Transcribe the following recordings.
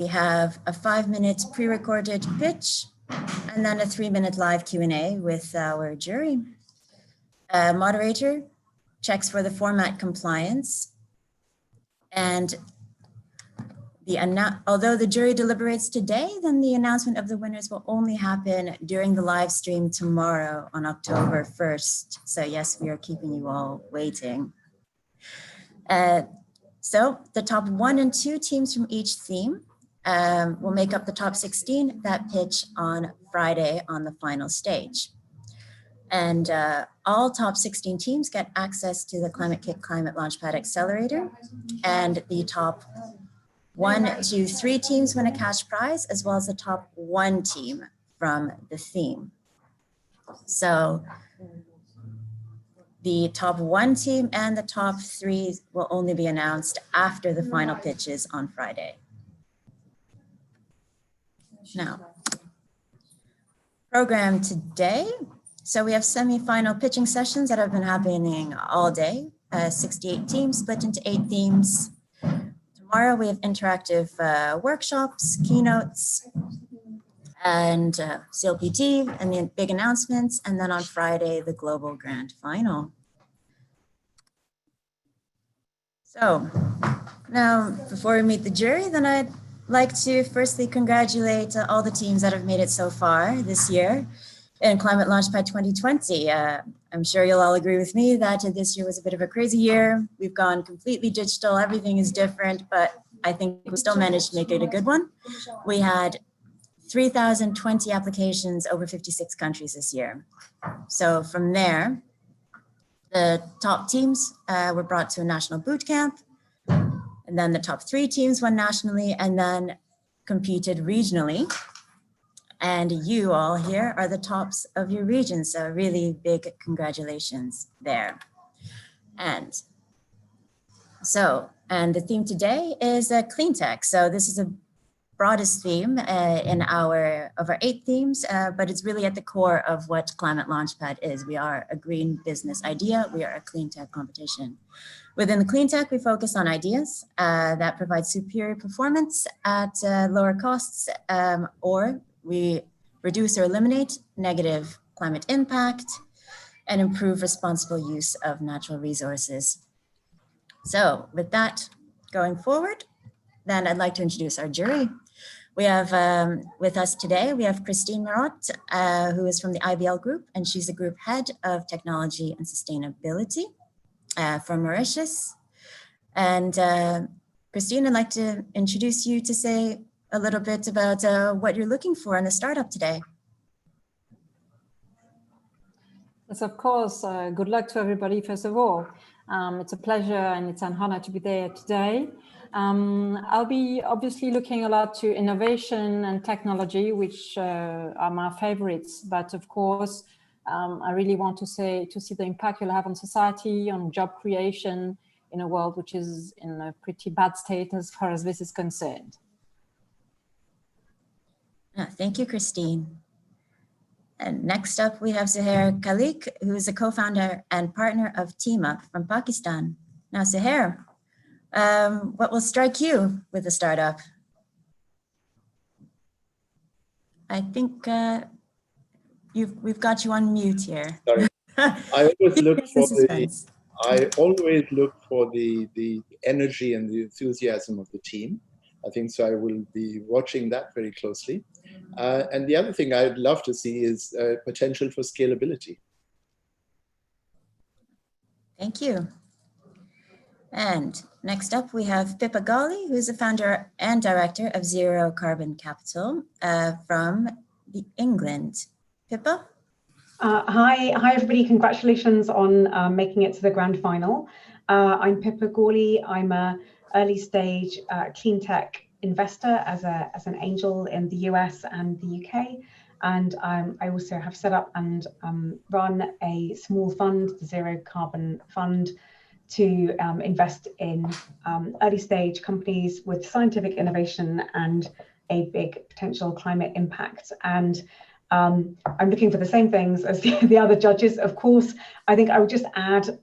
We have a 5-minute pre-recorded pitch and then a 3-minute live Q&A with our jury. A moderator checks for the format compliance, and although the jury deliberates today, then the announcement of the winners will only happen during the live stream tomorrow on October 1st. So yes, we are keeping you all waiting. So the top 1 and 2 teams from each theme will make up the top 16 that pitch on Friday on the final stage. And all top 16 teams get access to the Climate Kick Climate Launchpad Accelerator, and the top 1, 2, 3 teams win a cash prize, as well as the top 1 team from the theme. So the top 1 team and the top 3 will only be announced after the final pitches on Friday. Now, program today. So we have semi-final pitching sessions that have been happening all day, 68 teams split into 8 themes. Tomorrow we have interactive workshops, keynotes, and CLPT, and the big announcements. And then on Friday, the global grand final. So now, before we meet the jury, then I'd like to firstly congratulate all the teams that have made it so far this year in Climate Launchpad 2020. I'm sure you'll all agree with me that this year was a bit of a crazy year. We've gone completely digital, everything is different, but I think we still managed to make it a good one. We had 3,020 applications over 56 countries this year. So from there, the top teams were brought to a national boot camp, and then the top 3 teams won nationally and then competed regionally. And you all here are the tops of your region, so really big congratulations there. And the theme today is Cleantech. So this is a broadest theme of our 8 themes, but it's really at the core of what Climate Launchpad is. We are a green business idea. We are a clean tech competition. Within the clean tech, we focus on ideas that provide superior performance at lower costs, or we reduce or eliminate negative climate impact and improve responsible use of natural resources. So with that going forward, then I'd like to introduce our jury. We have with us today, we have Christine Marot, who is from the IBL group, and she's the group head of technology and sustainability from Mauritius. And Christine, I'd like to introduce you to say a little bit about what you're looking for in the startup today. Yes, of course. Good luck to everybody, first of all. It's a pleasure and it's an honor to be there today. I'll be obviously looking a lot to innovation and technology, which are my favorites. But of course, I really want to see the impact you'll have on society, on job creation in a world which is in a pretty bad state as far as this is concerned. Thank you, Christine. And next up, we have Zuhair Khalik, who is a co-founder and partner of Team Up from Pakistan. Now, Zuhair, what will strike you with the startup? I think we've got you on mute here. Sorry. I always look for the energy and the enthusiasm of the team. I think so. I will be watching that very closely. And the other thing I'd love to see is potential for scalability. Thank you. And next up, we have Pippa Ghali, who is the founder and director of Zero Carbon Capital from England. Pippa? Hi, everybody. Congratulations on making it to the grand final. I'm Pippa Ghali. I'm a early stage clean tech investor as an angel in the US and the UK. And I also have set up and run a small fund, the Zero Carbon Fund, to invest in early stage companies with scientific innovation and a big potential climate impact. And I'm looking for the same things as the other judges. Of course, I think I would just add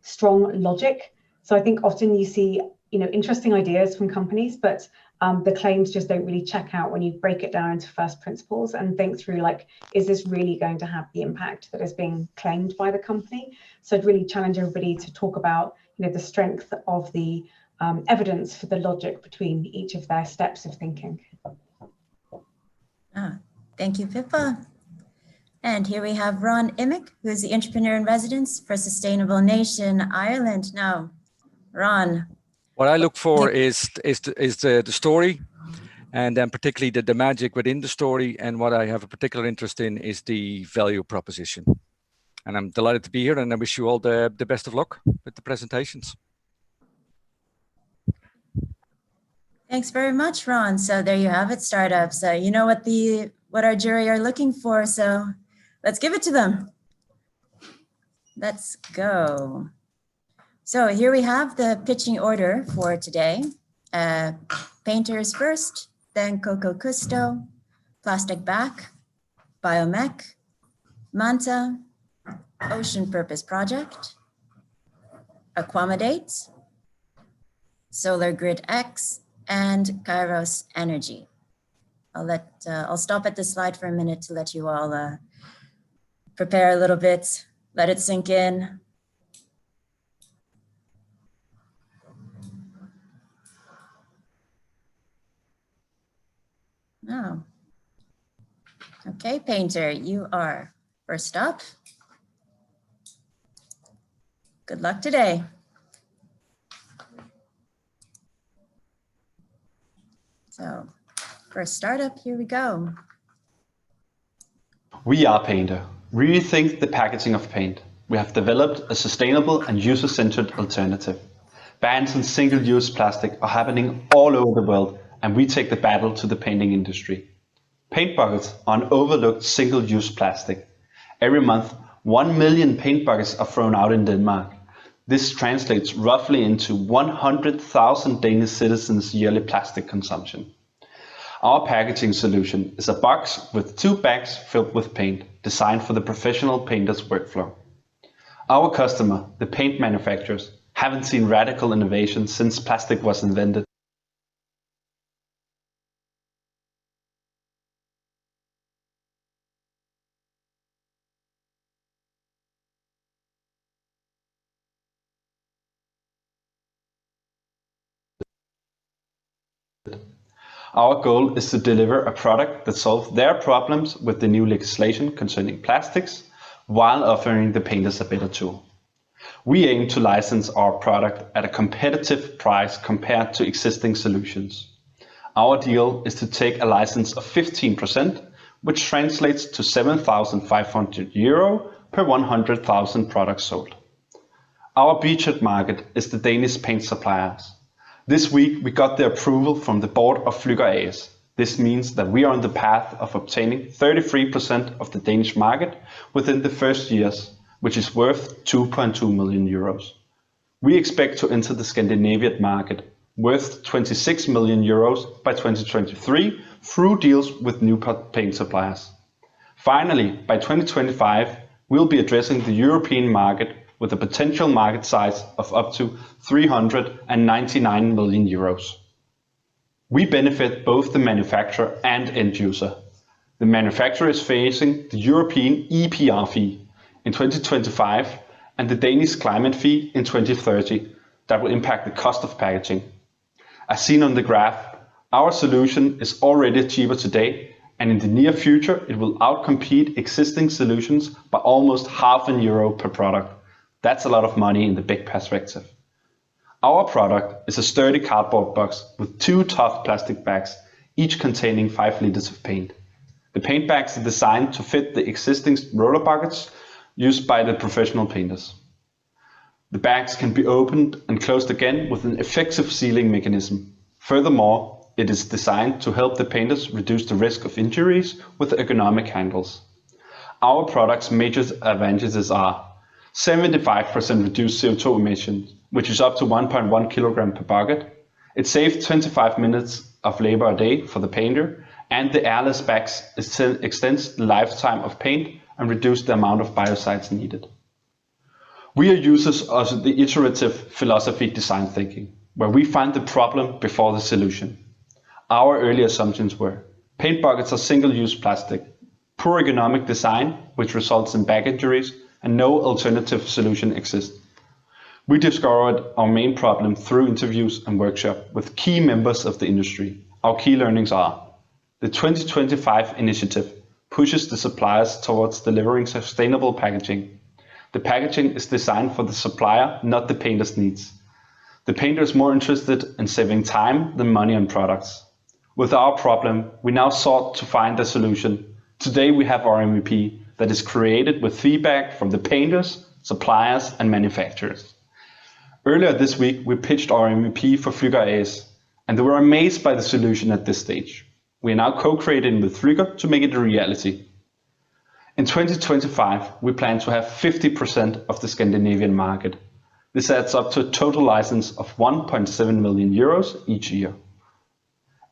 strong logic. So I think often you see interesting ideas from companies, but the claims just don't really check out when you break it down into first principles and think through, like, is this really going to have the impact that is being claimed by the company? So I'd really challenge everybody to talk about, the strength of the evidence for the logic between each of their steps of thinking. Thank you, Pippa. And here we have Ron Imick, who is the entrepreneur in residence for Sustainable Nation Ireland. Now, Ron. What I look for is the story, and then particularly the magic within the story. And what I have a particular interest in is the value proposition. And I'm delighted to be here, and I wish you all the best of luck with the presentations. Thanks very much, Ron. So there you have it, startups. So you know what our jury are looking for. So let's give it to them. Let's go. So here we have the pitching order for today. Painters first, then Coco Custo, Plastic Back, Biomech, Manta, Ocean Purpose Project, Aquamidate, Solar Grid X, and Kairos Energy. I'll stop at this slide for a minute to let you all prepare a little bit, let it sink in. Oh. Okay, Painter, you are first up. Good luck today. So, first startup, here we go. We are Painter. We rethink the packaging of paint. We have developed a sustainable and user-centered alternative. Bans on single-use plastic are happening all over the world, and we take the battle to the painting industry. Paint buckets are an overlooked single-use plastic. Every month, 1 million paint buckets are thrown out in Denmark. This translates roughly into 100,000 Danish citizens' yearly plastic consumption. Our packaging solution is a box with 2 bags filled with paint, designed for the professional painter's workflow. Our customer, the paint manufacturers, haven't seen radical innovation since plastic was invented. Our goal is to deliver a product that solves their problems with the new legislation concerning plastics, while offering the painters a better tool. We aim to license our product at a competitive price compared to existing solutions. Our deal is to take a license of 15%, which translates to €7,500 per 100,000 products sold. Our beachhead market is the Danish paint suppliers. This week, we got the approval from the board of Flügger AS. This means that we are on the path of obtaining 33% of the Danish market within the first years, which is worth €2.2 million. We expect to enter the Scandinavian market, worth €26 million by 2023, through deals with new paint suppliers. Finally, by 2025, we'll be addressing the European market with a potential market size of up to €399 million. We benefit both the manufacturer and end user. The manufacturer is facing the European EPR fee in 2025 and the Danish climate fee in 2030 that will impact the cost of packaging. As seen on the graph, our solution is already cheaper today, and in the near future it will outcompete existing solutions by almost €0.50 per product. That's a lot of money in the big perspective. Our product is a sturdy cardboard box with 2 tough plastic bags, each containing 5 liters of paint. The paint bags are designed to fit the existing roller buckets used by the professional painters. The bags can be opened and closed again with an effective sealing mechanism. Furthermore, it is designed to help the painters reduce the risk of injuries with ergonomic handles. Our product's major advantages are 75% reduced CO2 emissions, which is up to 1.1 kilogram per bucket. It saves 25 minutes of labor a day for the painter, and the airless bags extends the lifetime of paint and reduce the amount of biocides needed. We are users of the iterative philosophy design thinking, where we find the problem before the solution. Our early assumptions were paint buckets are single-use plastic, poor ergonomic design, which results in back injuries, and no alternative solution exists. We discovered our main problem through interviews and workshops with key members of the industry. Our key learnings are: the 2025 initiative pushes the suppliers towards delivering sustainable packaging. The packaging is designed for the supplier, not the painter's needs. The painter is more interested in saving time than money on products. With our problem, we now sought to find a solution. Today we have our MVP that is created with feedback from the painters, suppliers, and manufacturers. Earlier this week, we pitched our MVP for Flügger AS, and they were amazed by the solution at this stage. We are now co-creating with Flügger to make it a reality. In 2025, we plan to have 50% of the Scandinavian market. This adds up to a total license of 1.7 million euros each year.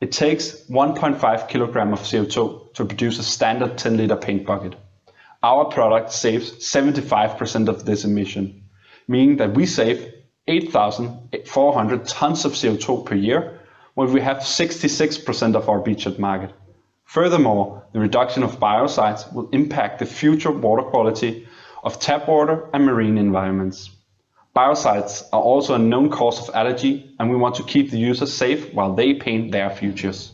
It takes 1.5 kilogram of CO2 to produce a standard 10-liter paint bucket. Our product saves 75% of this emission, meaning that we save 8,400 tons of CO2 per year, when we have 66% of our beachhead market. Furthermore, the reduction of biocides will impact the future water quality of tap water and marine environments. Biocides are also a known cause of allergy, and we want to keep the users safe while they paint their futures.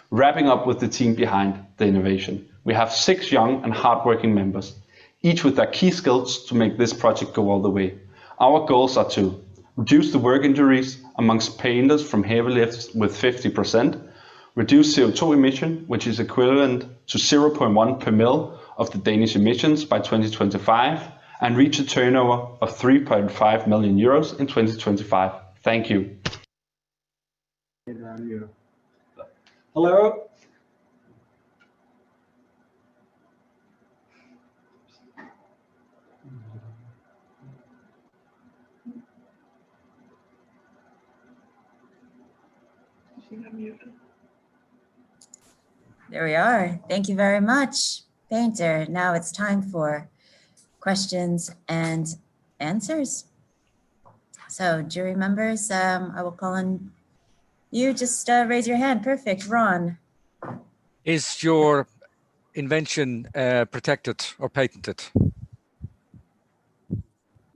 Wrapping up with the team behind the innovation, we have 6 young and hardworking members, each with their key skills to make this project go all the way. Our goals are to reduce the work injuries amongst painters from heavy lifts with 50%, reduce CO2 emission, which is equivalent to 0.1 per mil of the Danish emissions by 2025, and reach a turnover of 3.5 million euros in 2025. Thank you. Hello. There we are. Thank you very much, Painter. Now it's time for questions and answers. So jury members, I will call on you. Just raise your hand. Perfect. Ron. Is your invention protected or patented?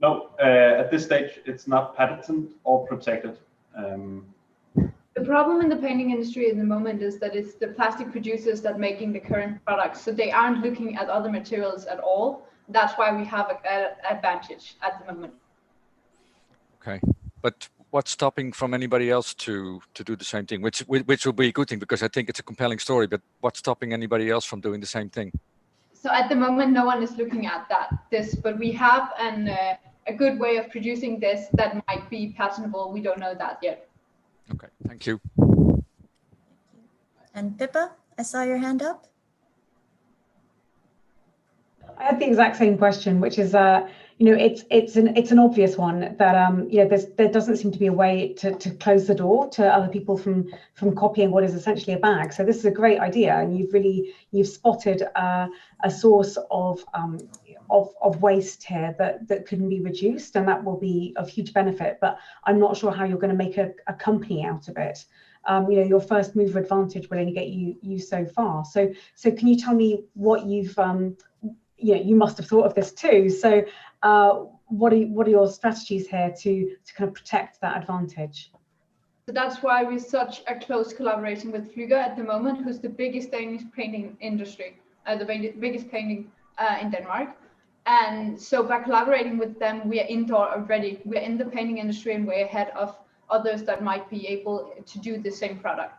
No, at this stage, it's not patented or protected. The problem in the painting industry at the moment is that it's the plastic producers that are making the current products. So they aren't looking at other materials at all. That's why we have an advantage at the moment. Okay, but what's stopping from anybody else to do the same thing, which will be a good thing, because I think it's a compelling story, but what's stopping anybody else from doing the same thing? So at the moment, no one is looking at this, but we have a good way of producing this that might be patentable. We don't know that yet. Okay, thank you. And Pippa, I saw your hand up. I had the exact same question, which is, it's an obvious one that there doesn't seem to be a way to close the door to other people from copying what is essentially a bag. So this is a great idea, and you've spotted a source of waste here that can be reduced, and that will be of huge benefit. But I'm not sure how you're going to make a company out of it. Your first mover advantage will only get you so far. So can you tell me what you've you must have thought of this too. So what are your strategies here to kind of protect that advantage? So that's why we're such a close collaboration with Flügger at the moment, who's the biggest Danish painting industry, the biggest painting in Denmark. And so by collaborating with them, we are indoor already. We're in the painting industry and we're ahead of others that might be able to do the same product.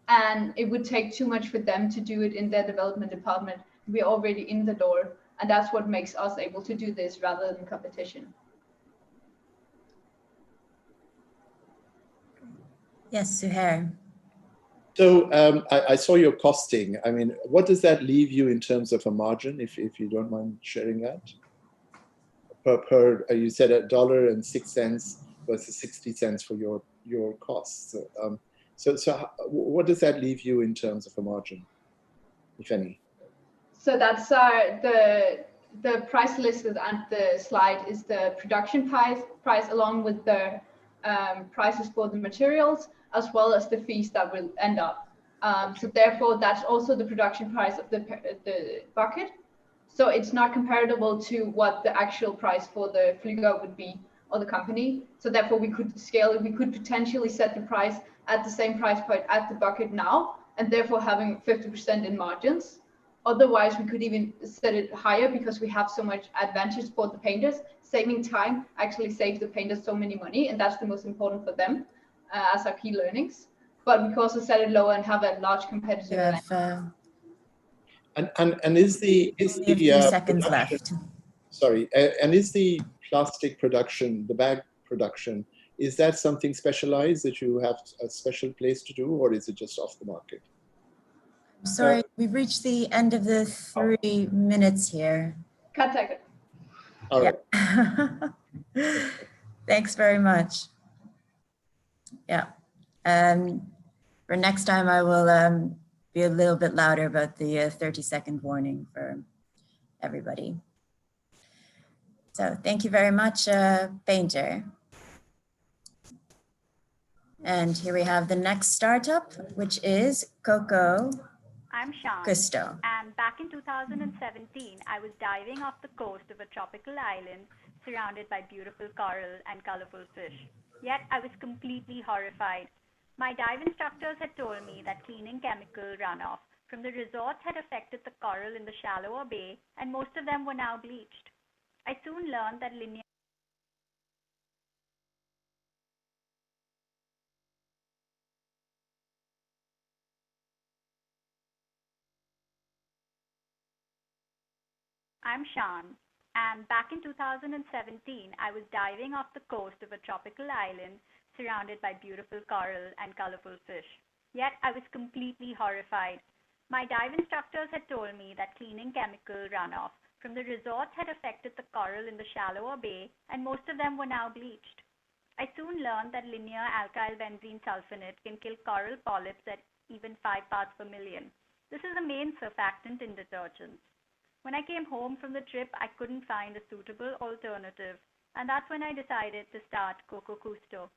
And it would take too much for them to do it in their development department. We're already in the door. And that's what makes us able to do this rather than competition. Yes, Suhair. So I saw your costing. I mean, what does that leave you in terms of a margin, if you don't mind sharing that? Per you said $1.06 versus 60 cents for your costs. So what does that leave you in terms of a margin, if any? So that's the price listed on the slide is the production price along with the prices for the materials, as well as the fees that will end up. So therefore, that's also the production price of the bucket. So it's not comparable to what the actual price for the Flügger would be, or the company. So therefore, we could scale it. We could potentially set the price at the same price point at the bucket now, and therefore having 50% in margins. Otherwise, we could even set it higher because we have so much advantage for the painters. Saving time actually saves the painters so many money, and that's the most important for them as our key learnings. But we can also set it lower and have a large competitive You advantage. have And is the only a few seconds production, left. sorry, and is the plastic production, the bag production, is that something specialized that you have a special place to do, or is it just off the market? Sorry, we've reached the end of the 3 minutes here. Cut it. All right. Thanks very much. Yeah. For next time, I will be a little bit louder about the 30-second warning for everybody. So thank you very much, Painter. And here we have the next startup, which is Coco. I'm Sean, Gusto. and back in 2017, I was diving off the coast of a tropical island surrounded by beautiful coral and colorful fish. Yet I was completely horrified. My dive instructors had told me that cleaning chemical runoff from the resorts had affected the coral in the shallower bay, and most of them were now bleached. I soon learned that linear I'm Sean, and back in 2017, I was diving off the coast of a tropical island surrounded by beautiful coral and colorful fish. Yet I was completely horrified. My dive instructors had told me that cleaning chemical runoff from the resorts had affected the coral in the shallower bay, and most of them were now bleached. I soon learned that linear alkyl benzene sulfonate can kill coral polyps at even 5 parts per million. This is the main surfactant in detergents. When I came home from the trip, I couldn't find a suitable alternative, and that's when I decided to start Coco Custo.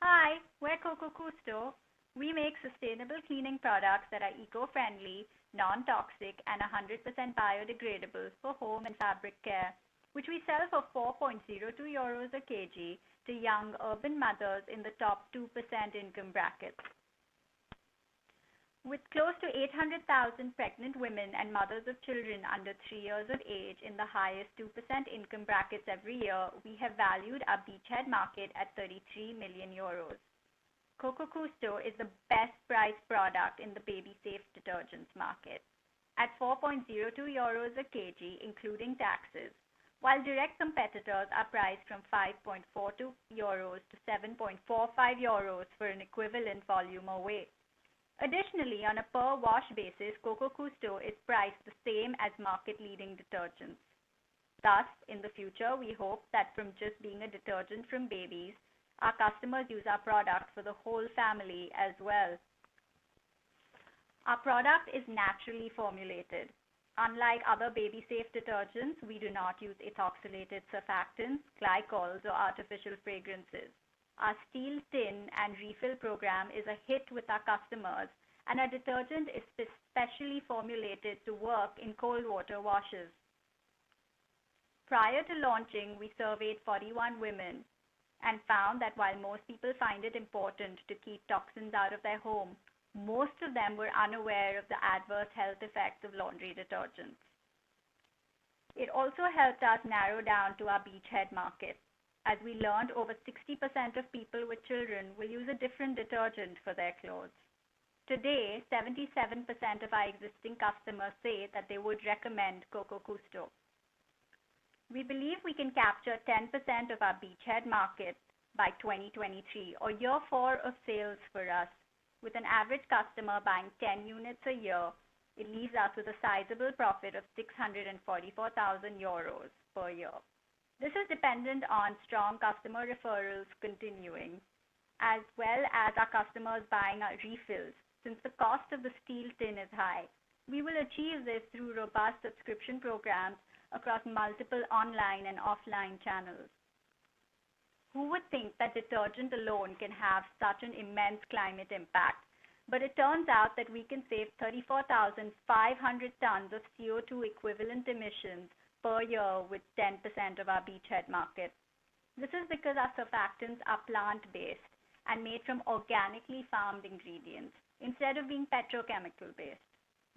Hi, we're Coco Custo. We make sustainable cleaning products that are eco-friendly, non-toxic, and 100% biodegradable for home and fabric care, which we sell for 4.02 euros a kg to young urban mothers in the top 2% income brackets. With close to 800,000 pregnant women and mothers of children under 3 years of age in the highest 2% income brackets every year, we have valued our beachhead market at 33 million euros. Coco Custo is the best priced product in the baby safe detergents market at 4.02 euros a kg, including taxes, while direct competitors are priced from 5.42 euros to 7.45 euros for an equivalent volume or weight. Additionally, on a per wash basis, Coco Custo is priced the same as market-leading detergents. Thus, in the future, we hope that from just being a detergent from babies, our customers use our product for the whole family as well. Our product is naturally formulated. Unlike other baby-safe detergents, we do not use ethoxylated surfactants, glycols, or artificial fragrances. Our steel tin and refill program is a hit with our customers, and our detergent is specially formulated to work in cold water washes. Prior to launching, we surveyed 41 women and found that while most people find it important to keep toxins out of their home, most of them were unaware of the adverse health effects of laundry detergents. It also helped us narrow down to our beachhead market, as we learned over 60% of people with children will use a different detergent for their clothes. Today, 77% of our existing customers say that they would recommend Coco Custo. We believe we can capture 10% of our beachhead market by 2023, or year 4 of sales for us. With an average customer buying 10 units a year, it leaves us with a sizable profit of 644,000 euros per year. This is dependent on strong customer referrals continuing, as well as our customers buying our refills. Since the cost of the steel tin is high, we will achieve this through robust subscription programs across multiple online and offline channels. Who would think that detergent alone can have such an immense climate impact? But it turns out that we can save 34,500 tons of CO2 equivalent emissions per year with 10% of our beachhead market. This is because our surfactants are plant-based and made from organically farmed ingredients instead of being petrochemical-based.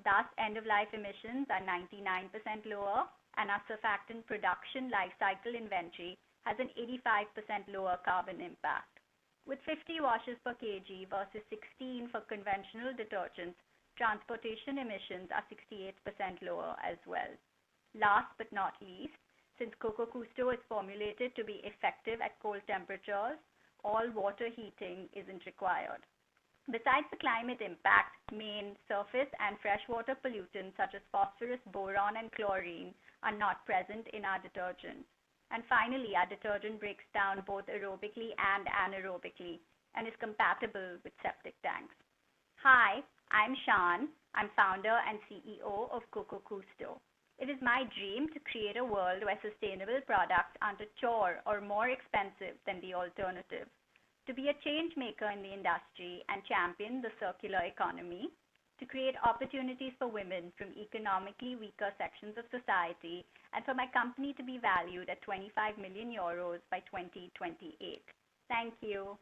Thus, end-of-life emissions are 99% lower, and our surfactant production life cycle inventory has an 85% lower carbon impact. With 50 washes per kg versus 16 for conventional detergents, transportation emissions are 68% lower as well. Last but not least, since Coco Custo is formulated to be effective at cold temperatures, all water heating isn't required. Besides the climate impact, main surface and freshwater pollutants such as phosphorus, boron, and chlorine are not present in our detergent. And finally, our detergent breaks down both aerobically and anaerobically and is compatible with septic tanks. Hi, I'm Shan. I'm founder and CEO of Coco Custo. It is my dream to create a world where sustainable products aren't a chore or more expensive than the alternative. To be a change maker in the industry and champion the circular economy, to create opportunities for women from economically weaker sections of society, and for my company to be valued at 25 million euros by 2028. Thank you.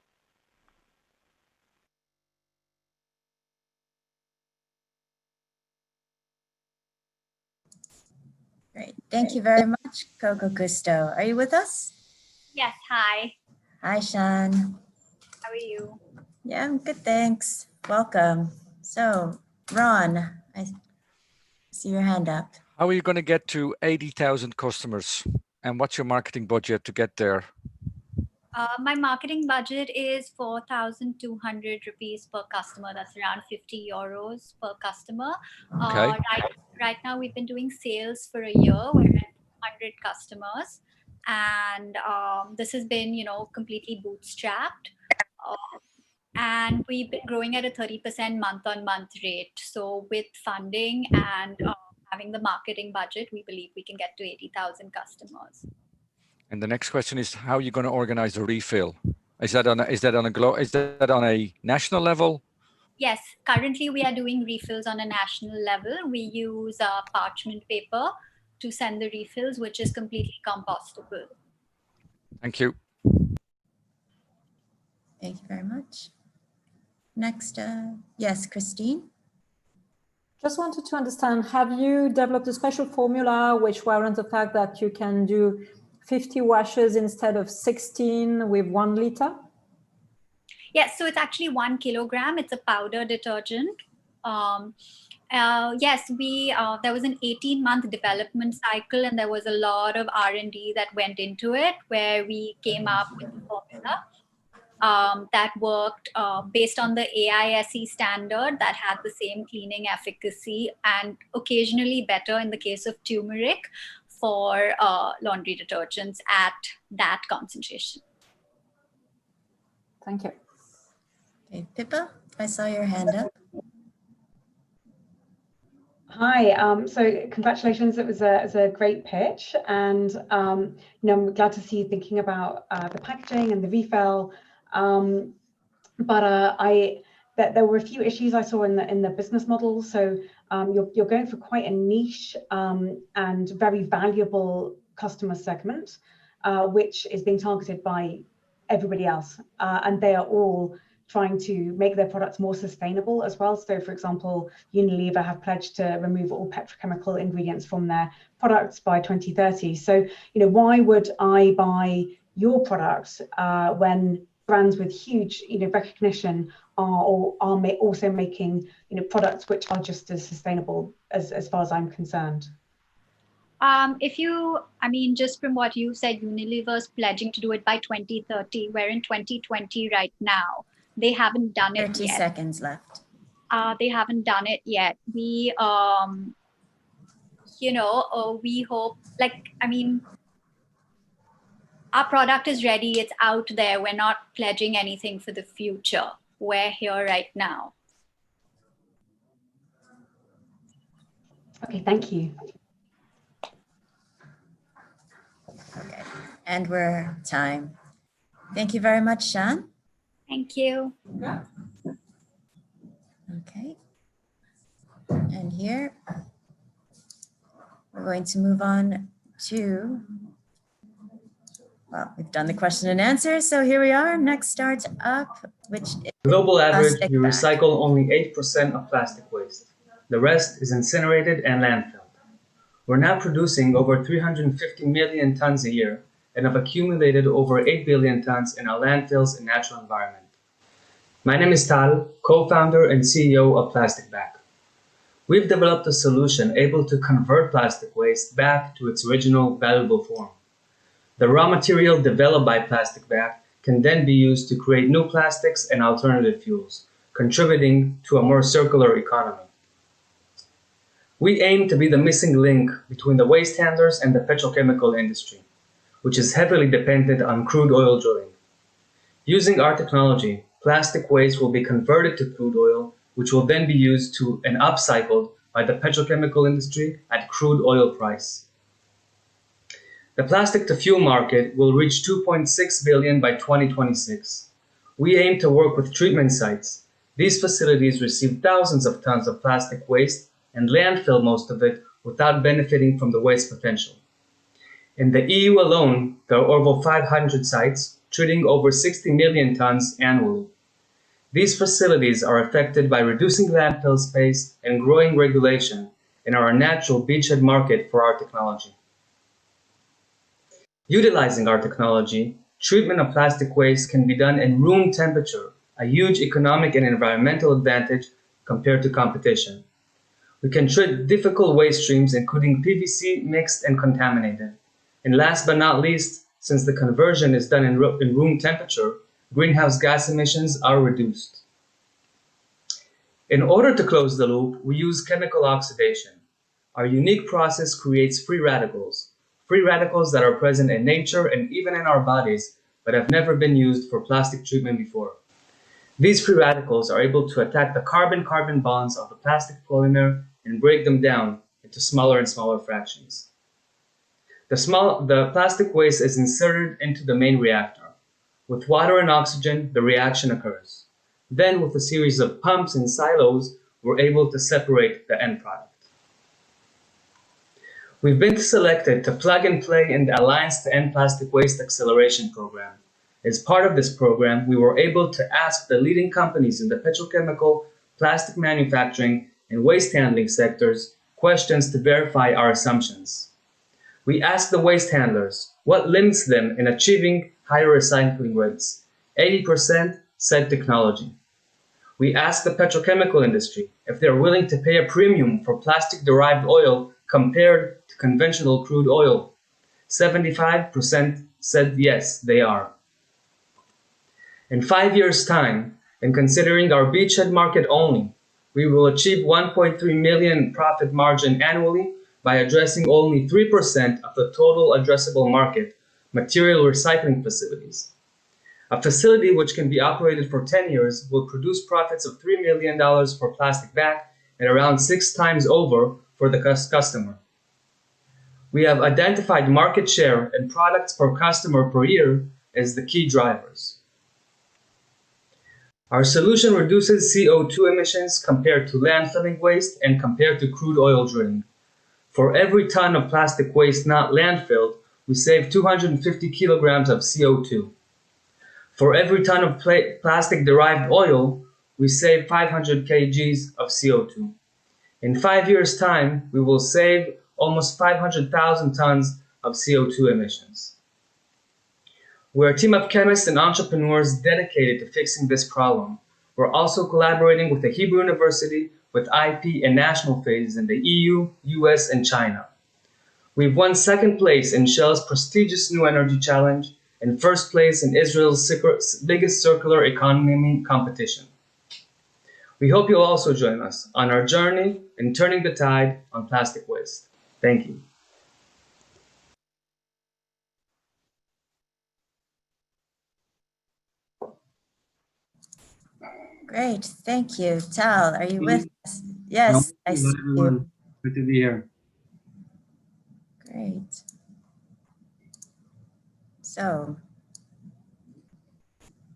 Great. Thank you very much, Coco Custo. Are you with us? Yes, hi. Hi, Sean. How are you? Yeah, I'm good, thanks. Welcome. So, Ron, I see your hand up. How are you going to get to 80,000 customers? And what's your marketing budget to get there? My marketing budget is 4,200 rupees per customer. That's around 50 euros per customer. Okay. Right now, we've been doing sales for a year. We're at 100 customers. And this has been, completely bootstrapped. And we've been growing at a 30% month-on-month rate. So with funding and having the marketing budget, we believe we can get to 80,000 customers. And the next question is, how are you going to organize a refill? Is that on a national level? Yes, currently we are doing refills on a national level. We use parchment paper to send the refills, which is completely compostable. Thank you. Thank you very much. Next, yes, Christine. Just wanted to understand, have you developed a special formula which warrants the fact that you can do 50 washes instead of 16 with 1 liter? Yes, so it's actually 1 kilogram. It's a powder detergent. Yes, there was an 18-month development cycle, and there was a lot of R&D that went into it, where we came up with a formula that worked based on the AISE standard that had the same cleaning efficacy and occasionally better in the case of turmeric for laundry detergents at that concentration. Thank you. Okay, Pippa, I saw your hand up. Hi, so congratulations, it was a great pitch, and I'm glad to see you thinking about the packaging and the refill, but there were a few issues I saw in the business model. So you're going for quite a niche and very valuable customer segment, which is being targeted by everybody else, and they are all trying to make their products more sustainable as well. So for example, Unilever have pledged to remove all petrochemical ingredients from their products by 2030. So, why would I buy your products when brands with huge, recognition are also making, products which are just as sustainable as far as I'm concerned? Just from what you said, Unilever's pledging to do it by 2030. We're in 2020 right now. They haven't done it yet. 30 seconds left. They haven't done it yet. We, we hope, our product is ready. It's out there. We're not pledging anything for the future. We're here right now. Okay, thank you. Okay, and we're time. Thank you very much, Shan. Thank you. And here, we're going to move on to, well, we've done the question and answer. So here we are. Next starts up, which is global average, plastic we bag. recycle only 8% of plastic waste. The rest is incinerated and landfilled. We're now producing over 350 million tons a year and have accumulated over 8 billion tons in our landfills and natural environment. My name is Tal, co-founder and CEO of Plastic Bag. We've developed a solution able to convert plastic waste back to its original valuable form. The raw material developed by Plastic Bag can then be used to create new plastics and alternative fuels, contributing to a more circular economy. We aim to be the missing link between the waste handlers and the petrochemical industry, which is heavily dependent on crude oil drilling. Using our technology, plastic waste will be converted to crude oil, which will then be used to and upcycled by the petrochemical industry at crude oil price. The plastic to fuel market will reach 2.6 billion by 2026. We aim to work with treatment sites. These facilities receive thousands of tons of plastic waste and landfill most of it without benefiting from the waste potential. In the EU alone, there are over 500 sites treating over 60 million tons annually. These facilities are affected by reducing landfill space and growing regulation and are a natural beachhead market for our technology. Utilizing our technology, treatment of plastic waste can be done in room temperature, a huge economic and environmental advantage compared to competition. We can treat difficult waste streams, including PVC, mixed and contaminated. And last but not least, since the conversion is done in room temperature, greenhouse gas emissions are reduced. In order to close the loop, we use chemical oxidation. Our unique process creates free radicals that are present in nature and even in our bodies, but have never been used for plastic treatment before. These free radicals are able to attack the carbon-carbon bonds of the plastic polymer and break them down into smaller and smaller fractions. The plastic waste is inserted into the main reactor. With water and oxygen, the reaction occurs. Then, with a series of pumps and silos, we're able to separate the end product. We've been selected to plug and play in the Alliance to End Plastic Waste Acceleration Program. As part of this program, we were able to ask the leading companies in the petrochemical, plastic manufacturing, and waste handling sectors questions to verify our assumptions. We asked the waste handlers what limits them in achieving higher recycling rates. 80% said technology. We asked the petrochemical industry if they're willing to pay a premium for plastic-derived oil compared to conventional crude oil. 75% said yes, they are. In 5 years' time, and considering our beachhead market only, we will achieve 1.3 million profit margin annually by addressing only 3% of the total addressable market, material recycling facilities. A facility which can be operated for 10 years will produce profits of $3 million for Plastic Bag and around 6 times over for the customer. We have identified market share and products per customer per year as the key drivers. Our solution reduces CO2 emissions compared to landfilling waste and compared to crude oil drilling. For every ton of plastic waste not landfilled, we save 250 kilograms of CO2. For every ton of plastic-derived oil, we save 500 kgs of CO2. In 5 years' time, we will save almost 500,000 tons of CO2 emissions. We're a team of chemists and entrepreneurs dedicated to fixing this problem. We're also collaborating with the Hebrew University with IP and national phases in the EU, US, and China. We've won second place in Shell's prestigious New Energy Challenge and first place in Israel's biggest circular economy competition. We hope you'll also join us on our journey in turning the tide on plastic waste. Thank you. Great, thank you. Tal, are you with us? Yes, I see you. Good to be here. Great. So,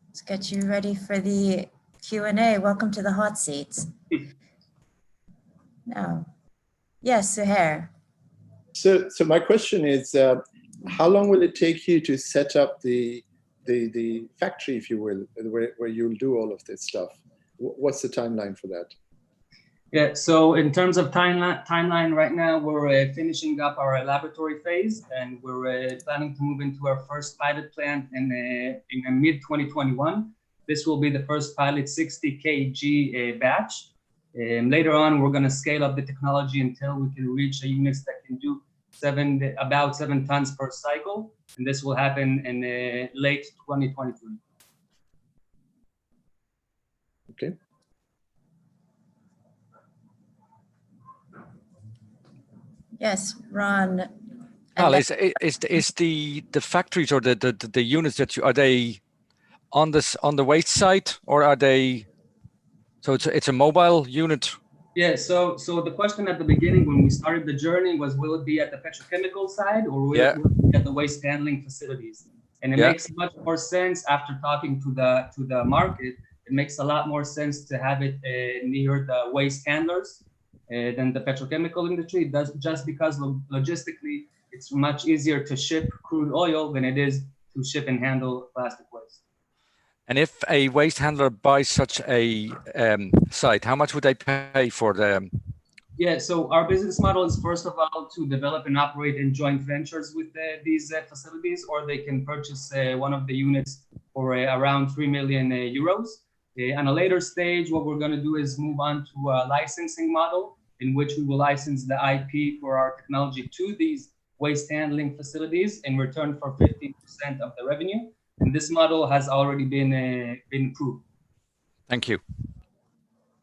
let's get you ready for the Q&A. Welcome to the hot seats. No. Yes, Suhair. So my question is, how long will it take you to set up the factory, if you will, where you'll do all of this stuff? What's the timeline for that? Yeah, so in terms of timeline right now, we're finishing up our laboratory phase, and we're planning to move into our first pilot plant in mid-2021. This will be the first pilot 60 kg batch. Later on, we're going to scale up the technology until we can reach units that can do about 7 tons per cycle, and this will happen in late 2023. Okay. Yes, Ron. Well, is the factories or the units that are they on the waste site, or are they? So it's a mobile unit. Yeah. So the question at the beginning when we started the journey was, will it be at the petrochemical side or will it be at the waste handling facilities? And it makes much more sense after talking to the market. It makes a lot more sense to have it near the waste handlers than the petrochemical industry. It does, just because logistically it's much easier to ship crude oil than it is to ship and handle plastic waste. And if a waste handler buys such a site, how much would they pay for the? Yeah, so our business model is, first of all, to develop and operate in joint ventures with these facilities, or they can purchase one of the units for around 3 million euros. On a later stage, what we're going to do is move on to a licensing model in which we will license the IP for our technology to these waste handling facilities in return for 15% of the revenue. And this model has already been approved. Thank you.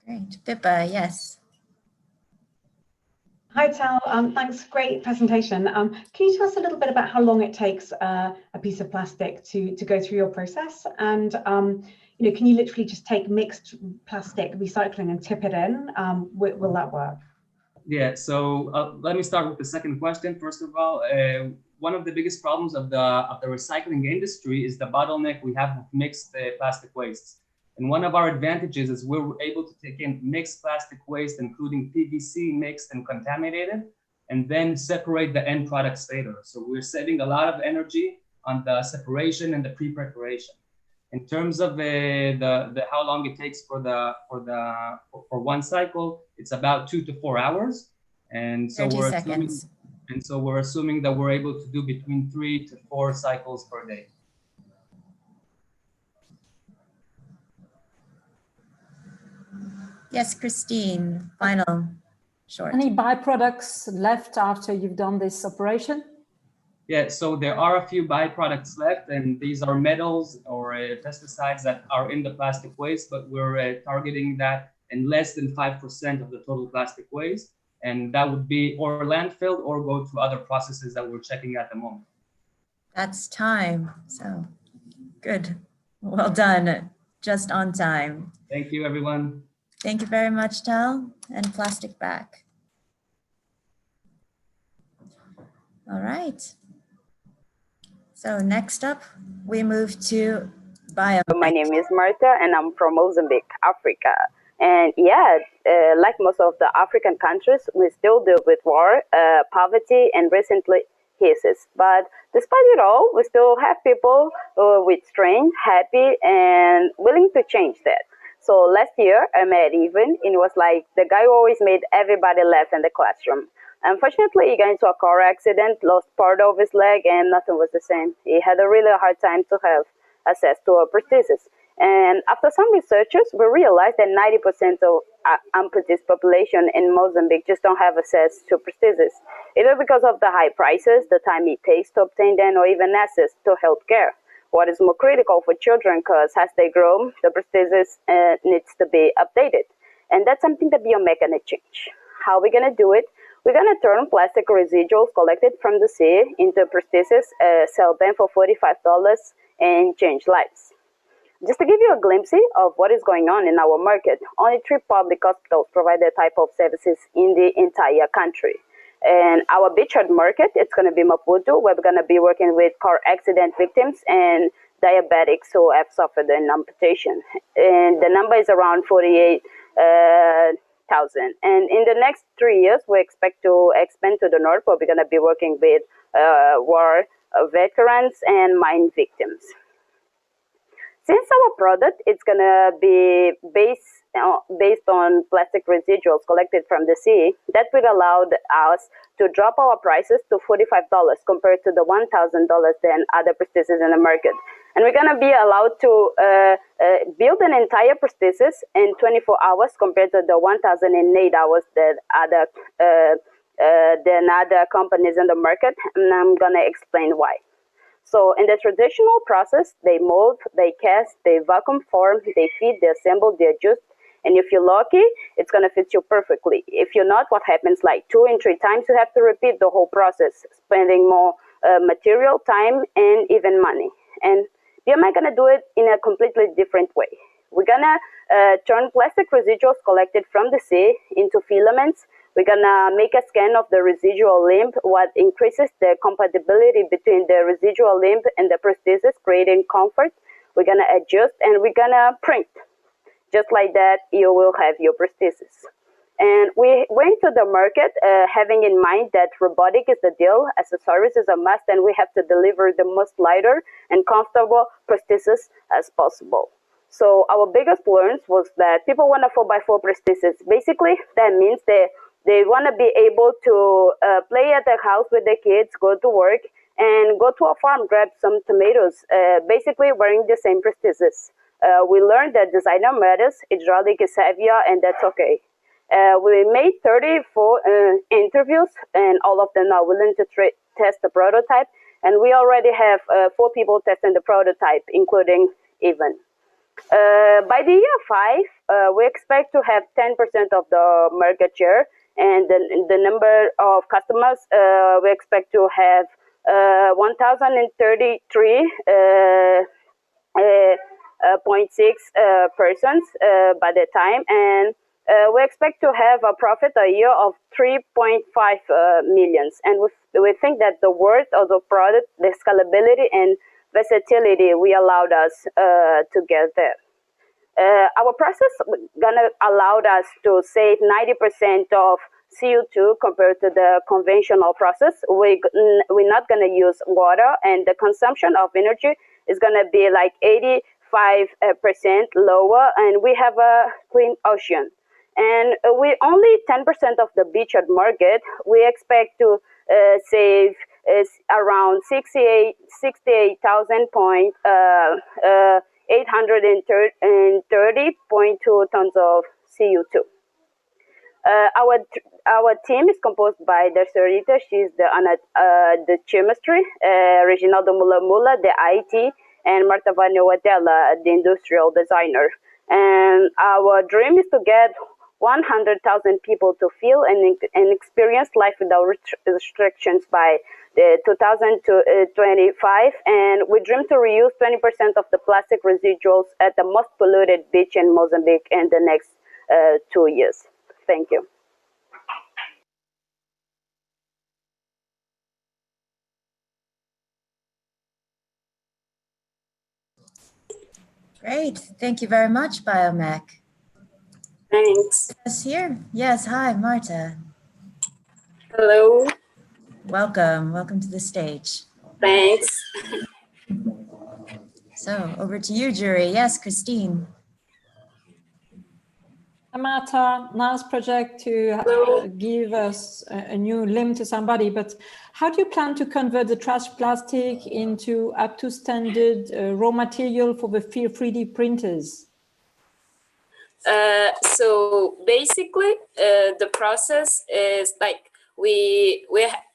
Great. Pippa, yes. Hi, Tal. Thanks. Great presentation. Can you tell us a little bit about how long it takes a piece of plastic to go through your process? And can you literally just take mixed plastic recycling and tip it in? Will that work? Yeah. So let me start with the second question. First of all, one of the biggest problems of the recycling industry is the bottleneck we have with mixed plastic wastes. And one of our advantages is we're able to take in mixed plastic waste, including PVC mixed and contaminated, and then separate the end products later. So we're saving a lot of energy on the separation and the pre-preparation. In terms of the how long it takes for one cycle, it's about 2 to 4 hours, and so we're assuming that we're able to do between 3 to 4 cycles per day. Yes, Christine, final short. Any byproducts left after you've done this operation? Yeah, so there are a few byproducts left, and these are metals or pesticides that are in the plastic waste, but we're targeting that in less than 5% of the total plastic waste. And that would be or landfill or go to other processes that we're checking at the moment. That's time. So good. Well done. Just on time. Thank you, everyone. Thank you very much, Tal, and Plastic Back. All right. So next up, we move to bio. My name is Marta, and I'm from Mozambique, Africa. And yeah, like most of the African countries, we still deal with war, poverty, and recently cases. But despite it all, we still have people with strength, happy, and willing to change that. So last year, I met Ivan, and it was like the guy who always made everybody laugh in the classroom. Unfortunately, he got into a car accident, lost part of his leg, and nothing was the same. He had a really hard time to have access to a prosthesis. And after some researchers, we realized that 90% of amputee population in Mozambique just don't have access to prosthesis, either because of the high prices, the time it takes to obtain them, or even access to health care. What is more critical for children, because as they grow, the prosthesis needs to be updated. And that's something that Biomech gonna change. How are we gonna do it? We're gonna turn plastic residuals collected from the sea into prosthesis, sell them for $45 and change lives. Just to give you a glimpse of what is going on in our market, only 3 public hospitals provide that type of services in the entire country. And our beachhead market, it's going to be Maputo, where we're going to be working with car accident victims and diabetics who have suffered an amputation. And the number is around 48 8,000. And in the next 3 years, we expect to expand to the north, where we're going to be working with war veterans and mine victims. Since our product is going to be based on plastic residuals collected from the sea, that will allow us to drop our prices to $45 compared to the $1,000 than other prostheses in the market. And we're going to be allowed to build an entire prosthesis in 24 hours compared to the 1,008 hours that other companies in the market. And I'm going to explain why. So in the traditional process, they mold, they cast, they vacuum form, they feed, they assemble, they adjust. And if you're lucky, it's going to fit you perfectly. If you're not, what happens like 2 and 3 times, you have to repeat the whole process, spending more material, time, and even money. And we are going to do it in a completely different way. We're going to turn plastic residuals collected from the sea into filaments. We're going to make a scan of the residual limb, what increases the compatibility between the residual limb and the prosthesis, creating comfort. We're going to adjust, and we're going to print. Just like that, you will have your prosthesis. And we went to the market having in mind that robotic is the deal, accessories is a must, and we have to deliver the most lighter and comfortable prosthesis as possible. So our biggest learns was that people want a 4x4 prosthesis. Basically, that means they want to be able to play at their house with their kids, go to work, and go to a farm, grab some tomatoes, basically wearing the same prosthesis. We learned that designer matters, hydraulic is heavier, and that's okay. We made 34 interviews, and all of them are willing to test the prototype. And we already have 4 people testing the prototype, including Evan. By the year 5, we expect to have 10% of the market share, and the number of customers we expect to have 1,033 0.6 persons by the time, and we expect to have a profit a year of 3.5 millions. And we think that the worth of the product, the scalability and versatility, we allowed us to get there. Our process gonna allowed us to save 90% of CO2 compared to the conventional process. We're not gonna use water, and the consumption of energy is gonna be like 85% lower, and we have a clean ocean. And we only 10% of the beachhead market. We expect to save around 68,830.2 tons of CO2. Our team is composed by the Sarita, she's the chemistry, Reginaldo Mula, the IT, and Marta Vanewatella, the industrial designer. And our dream is to get 100,000 people to feel and experience life without restrictions by 2025. And we dream to reuse 20% of the plastic residuals at the most polluted beach in Mozambique in the next 2 years. Thank you. Great. Thank you very much, Biomech. Thanks. Yes, here. Yes. Hi, Marta. Hello. Welcome. Welcome to the stage. Thanks. So over to you, jury. Yes, Christine. Marta, nice project to give us a new limb to somebody, but how do you plan to convert the trash plastic into up to standard raw material for the 3D printers? So basically, the process is like we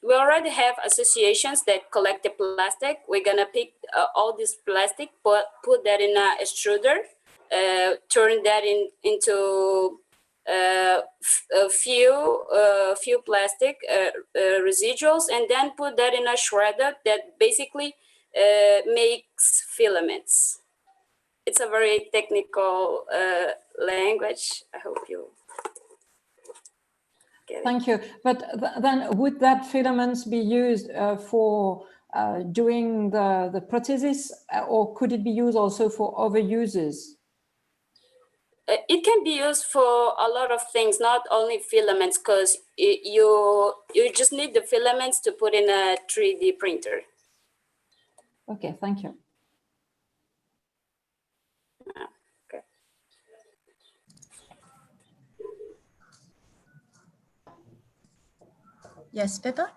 already have associations that collect the plastic. We're gonna pick all this plastic, put that in a extruder, turn that into a few plastic residuals, and then put that in a shredder that basically makes filaments. It's a very technical language. I hope you get it. Thank you. But then would that filaments be used for doing the prosthesis, or could it be used also for other uses? it can be used for a lot of things, not only filaments, because you just need the filaments to put in a 3D printer. Okay, thank you. Okay. Yes, Pippa?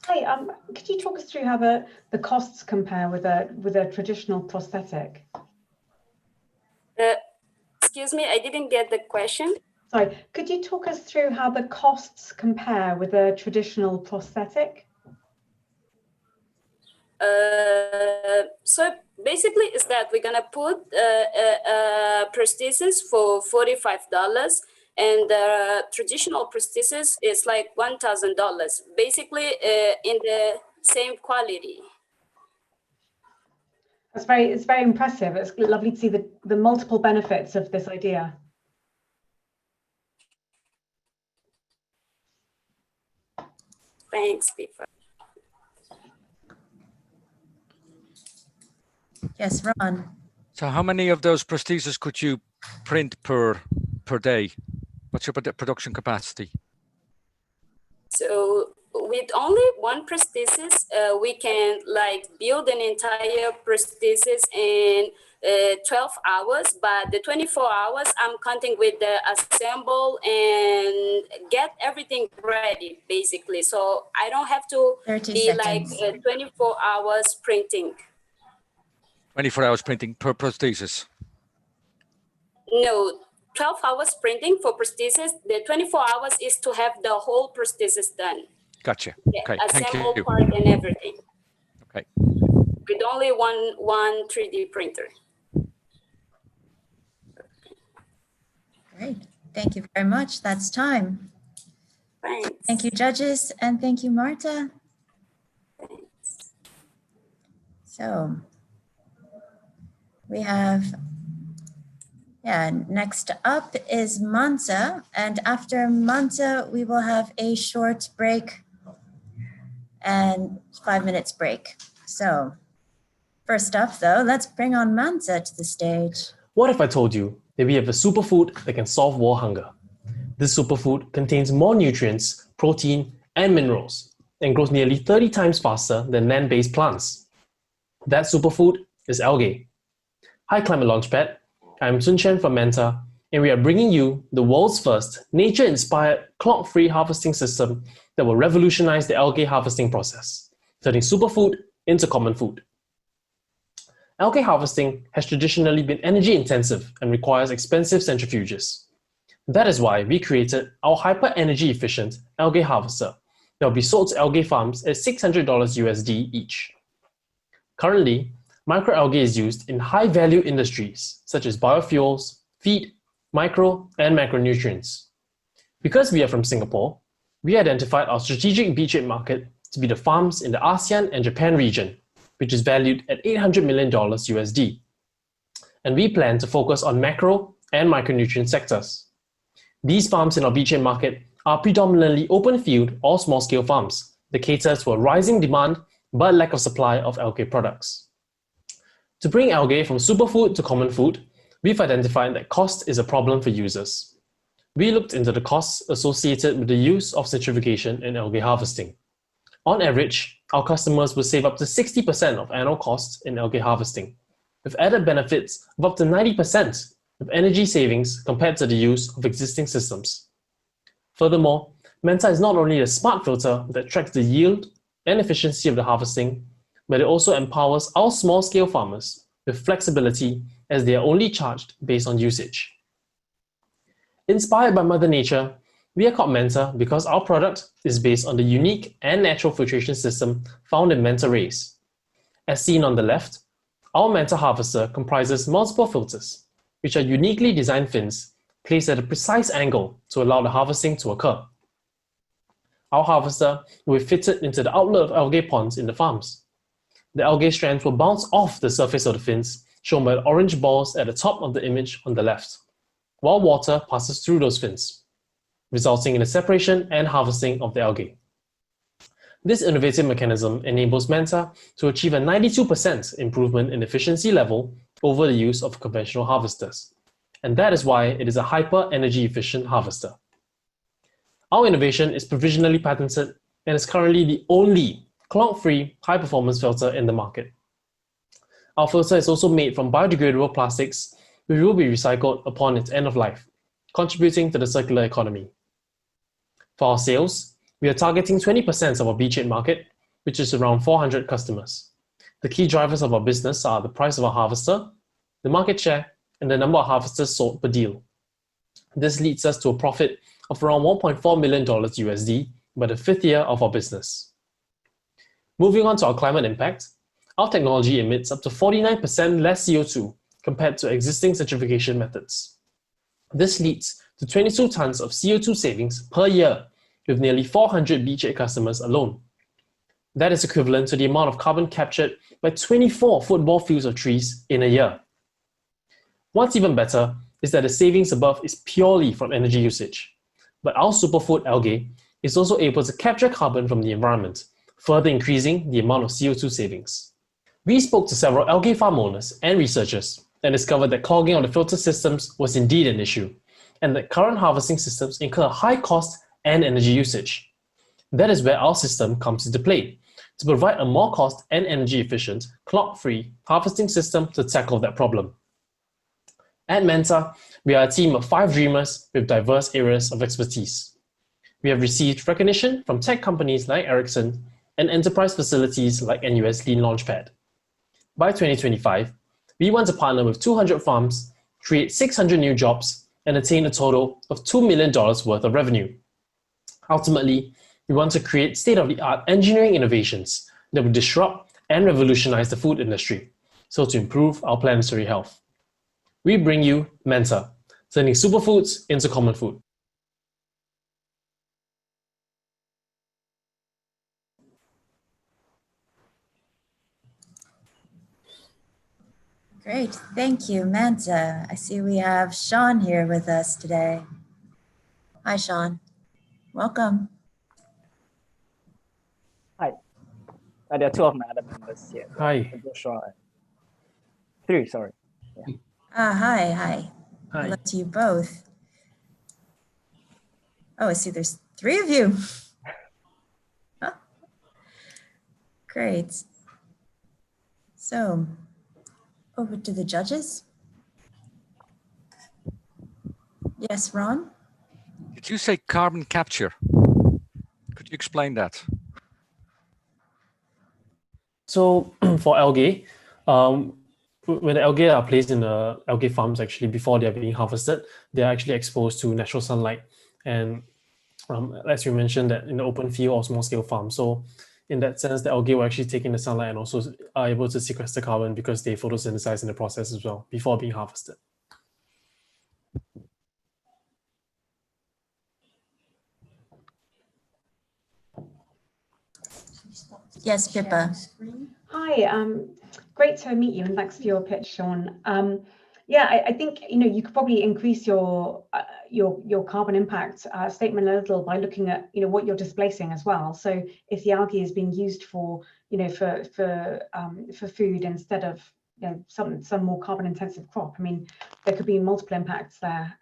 Hi, could you talk us through how the costs compare with a traditional prosthetic? Excuse me, I didn't get the question. Sorry, could you talk us through how the costs compare with a traditional prosthetic? So basically is that we're gonna put prosthesis for $45, and the traditional prosthesis is like $1,000, basically in the same quality. It's very impressive. It's lovely to see the multiple benefits of this idea. Thanks, Pippa. Yes, Ron. So how many of those prostheses could you print per day? What's your production capacity? So with only one prosthesis, we can like build an entire prosthesis in 12 hours, but the 24 hours I'm counting with the assemble and get everything ready, basically. So I don't have to 30 be seconds. like 24 hours printing. 24 hours printing per prosthesis. No, 12 hours printing for prosthesis. The 24 hours is to have the whole prosthesis done. Gotcha. Okay, thank Assemble you. part and everything. Okay. With only one 3D printer. Great. Thank you very much. That's time. Thanks. Thank you, judges, and thank you, Marta. Thanks. So we have, next up is Manta, and after Manta, we will have a short break and 5 minutes break. So first up though, let's bring on Manta to the stage. What if I told you that we have a superfood that can solve world hunger? This superfood contains more nutrients, protein, and minerals, and grows nearly 30 times faster than land-based plants. That superfood is algae. Hi Climate Launchpad, I'm Sun Chen from Manta, and we are bringing you the world's first nature-inspired clog-free harvesting system that will revolutionize the algae harvesting process, turning superfood into common food. Algae harvesting has traditionally been energy-intensive and requires expensive centrifuges. That is why we created our hyper-energy efficient algae harvester that will be sold to algae farms at $600 USD each. Currently, microalgae is used in high-value industries such as biofuels, feed, micro, and macronutrients. Because we are from Singapore, we identified our strategic beachhead market to be the farms in the ASEAN and Japan region, which is valued at $800 million USD. And we plan to focus on macro and micronutrient sectors. These farms in our beachhead market are predominantly open field or small scale farms that cater to a rising demand but lack of supply of algae products. To bring algae from superfood to common food, we've identified that cost is a problem for users. We looked into the costs associated with the use of centrifugation in algae harvesting. On average, our customers will save up to 60% of annual costs in algae harvesting, with added benefits of up to 90% of energy savings compared to the use of existing systems. Furthermore, Manta is not only a smart filter that tracks the yield and efficiency of the harvesting, but it also empowers our small-scale farmers with flexibility as they are only charged based on usage. Inspired by Mother Nature, we are called Manta because our product is based on the unique and natural filtration system found in manta rays. As seen on the left, our Manta harvester comprises multiple filters, which are uniquely designed fins placed at a precise angle to allow the harvesting to occur. Our harvester will be fitted into the outlet of algae ponds in the farms. The algae strands will bounce off the surface of the fins, shown by the orange balls at the top of the image on the left, while water passes through those fins, resulting in the separation and harvesting of the algae. This innovative mechanism enables Manta to achieve a 92% improvement in efficiency level over the use of conventional harvesters, And that is why it is a hyper energy efficient harvester. Our innovation is provisionally patented and is currently the only clog-free high-performance filter in the market. Our filter is also made from biodegradable plastics, which will be recycled upon its end of life, contributing to the circular economy. For our sales, we are targeting 20% of our beachhead market, which is around 400 customers. The key drivers of our business are the price of our harvester, the market share, and the number of harvesters sold per deal. This leads us to a profit of around $1.4 million USD by the fifth year of our business. Moving on to our climate impact, our technology emits up to 49% less CO2 compared to existing certification methods. This leads to 22 tons of CO2 savings per year with nearly 400 beachhead customers alone. That is equivalent to the amount of carbon captured by 24 football fields of trees in a year. What's even better is that the savings above is purely from energy usage. But our superfood algae is also able to capture carbon from the environment, further increasing the amount of CO2 savings. We spoke to several algae farm owners and researchers and discovered that clogging of the filter systems was indeed an issue, and that current harvesting systems incur high cost and energy usage. That is where our system comes into play, to provide a more cost and energy efficient, clog-free harvesting system to tackle that problem. At Manta, we are a team of 5 dreamers with diverse areas of expertise. We have received recognition from tech companies like Ericsson and enterprise facilities like NUS Lean Launchpad. By 2025, we want to partner with 200 farms, create 600 new jobs, and attain a total of $2 million worth of revenue. Ultimately, we want to create state-of-the-art engineering innovations that will disrupt and revolutionize the food industry, so to improve our planetary health. We bring you Manta, turning superfoods into common food. Great, thank you, Manta. I see we have Sean here with us today. Hi, Sean. Welcome. Hi. There are 2 of my other members here. Hi. Joshua. 3, sorry. Yeah. Hi. Hi. Hello to you both. Oh, I see there's 3 of you. Huh. Great. So, over to the judges. Yes, Ron? Did you say carbon capture? Could you explain that? So for algae, when the algae are placed in the algae farms, actually before they are being harvested, they are actually exposed to natural sunlight. And as you mentioned, that in the open field or small scale farm. So in that sense, the algae will actually take in the sunlight and also are able to sequester carbon because they photosynthesize in the process as well before being harvested. Yes, Pippa. Hi, great to meet you, and thanks for your pitch, Sean. Yeah, I think you could probably increase your carbon impact statement a little by looking at what you're displacing as well. So if the algae is being used for for food instead of some more carbon intensive crop, I mean there could be multiple impacts there.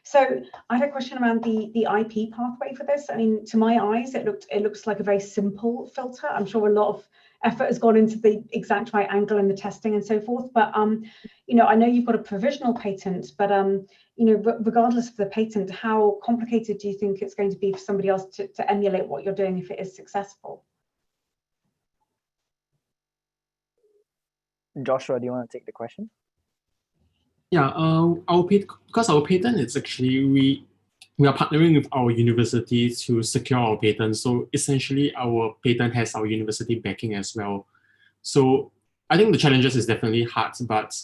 So I had a question around the IP pathway for this. I mean, to my eyes, it looks like a very simple filter. I'm sure a lot of effort has gone into the exact right angle and the testing and so forth. But I know you've got a provisional patent, but regardless of the patent, how complicated do you think it's going to be for somebody else to emulate what you're doing if it is successful? Joshua, do you want to take the question? Yeah, because our patent is actually we are partnering with our university to secure our patent. So essentially, our patent has our university backing as well. So I think the challenges is definitely hard, but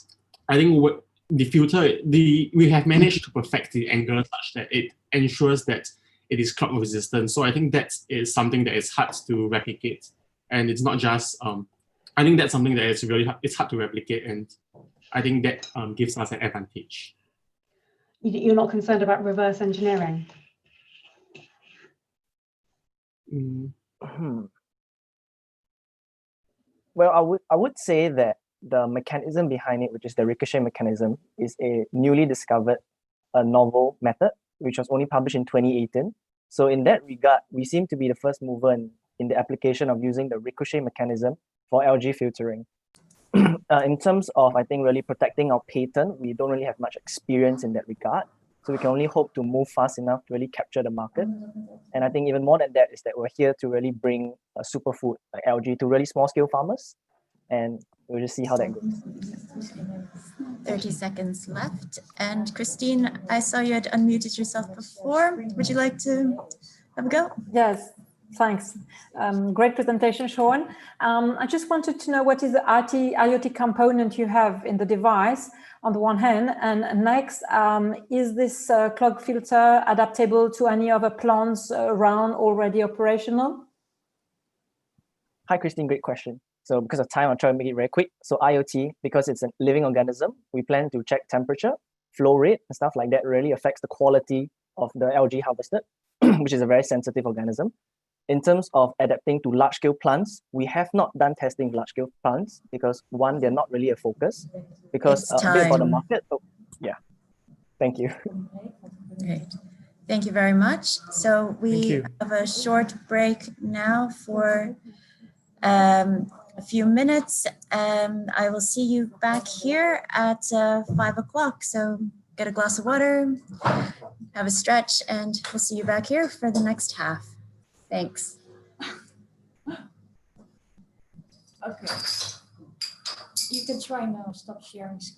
I think what the filter we have managed to perfect the angle such that it ensures that it is clog resistant. So I think that is something that is hard to replicate, and it's not just I think that's something that is really hard, it's hard to replicate, and I think that gives us an advantage. You're not concerned about reverse engineering? Well, I would say that the mechanism behind it, which is the ricochet mechanism, is a newly discovered a novel method, which was only published in 2018. So in that regard, we seem to be the first mover in the application of using the ricochet mechanism for algae filtering. In terms of, I think, really protecting our patent, we don't really have much experience in that regard. So we can only hope to move fast enough to really capture the market. And I think even more than that is that we're here to really bring a superfood like algae to really small scale farmers. And we'll just see how that goes. 30 seconds left. And Christine, I saw you had unmuted yourself before. Would you like to have a go? Yes, thanks. Great presentation, Sean. I just wanted to know what is the IoT component you have in the device on the one hand, and next, is this clog filter adaptable to any other plants around already operational? Hi, Christine, great question. So because of time, I'll try to make it very quick. So IoT, because it's a living organism, we plan to check temperature, flow rate, and stuff like that really affects the quality of the algae harvested, which is a very sensitive organism. In terms of adapting to large-scale plants, we have not done testing with large-scale plants because one, they're not really a focus. Because a bit about the market. Oh, yeah. Thank you. Great. Thank you very much. So we have a short break now for a few minutes. I will see you back here at 5 o'clock. So get a glass of water, have a stretch, and we'll see you back here for the next half. Thanks. Okay. You can try now. Stop sharing screen.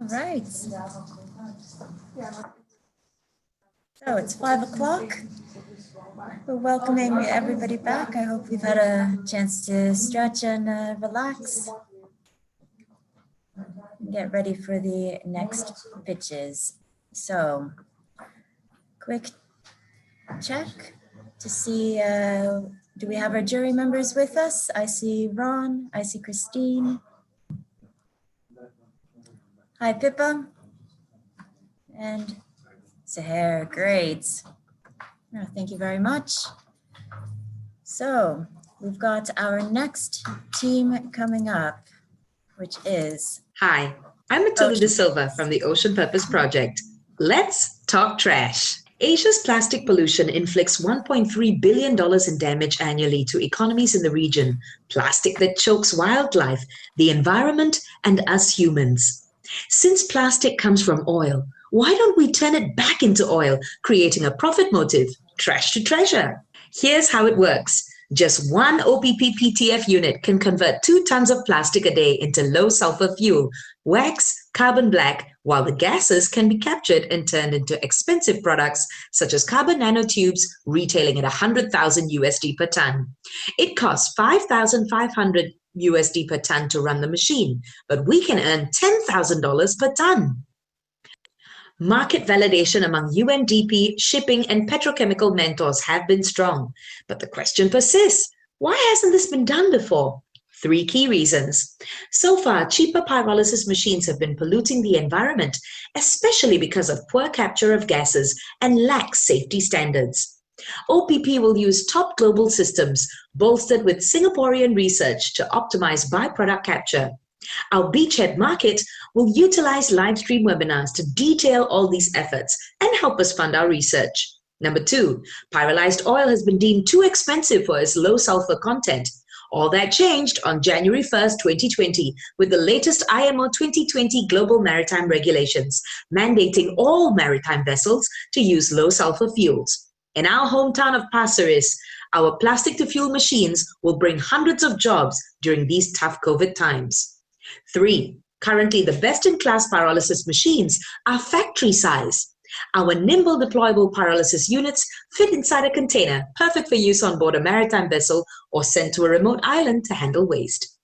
All right. So it's 5 o'clock. We're welcoming everybody back. I hope we've had a chance to stretch and relax. Get ready for the next pitches. So, quick check to see, do we have our jury members with us? I see Ron, I see Christine. Hi, Pippa. And Seher, great. Oh, thank you very much. So we've got our next team coming up, which is... Hi, I'm Matilda De Silva from the Ocean Purpose Project. Let's talk trash. Asia's plastic pollution inflicts $1.3 billion in damage annually to economies in the region. Plastic that chokes wildlife, the environment, and us humans. Since plastic comes from oil, why don't we turn it back into oil, creating a profit motive? Trash to treasure. Here's how it works. Just one OPP PTF unit can convert 2 tons of plastic a day into low sulfur fuel, wax, carbon black, while the gases can be captured and turned into expensive products such as carbon nanotubes, retailing at 100,000 USD per ton. It costs 5,500 USD per ton to run the machine, but we can earn $10,000 per ton. Market validation among UNDP, shipping, and petrochemical mentors have been strong, but the question persists: why hasn't this been done before? 3 key reasons. So far, cheaper pyrolysis machines have been polluting the environment, especially because of poor capture of gases and lax safety standards. OPP will use top global systems, bolstered with Singaporean research to optimize byproduct capture. Our beachhead market will utilize live stream webinars to detail all these efforts and help us fund our research. Number 2, pyrolyzed oil has been deemed too expensive for its low sulfur content. All that changed on January 1st, 2020, with the latest IMO 2020 Global Maritime Regulations, mandating all maritime vessels to use low sulfur fuels. In our hometown of Pasir Ris, our plastic-to-fuel machines will bring hundreds of jobs during these tough COVID times. 3, currently the best-in-class pyrolysis machines are factory size. Our nimble deployable pyrolysis units fit inside a container, perfect for use on board a maritime vessel or sent to a remote island to handle waste.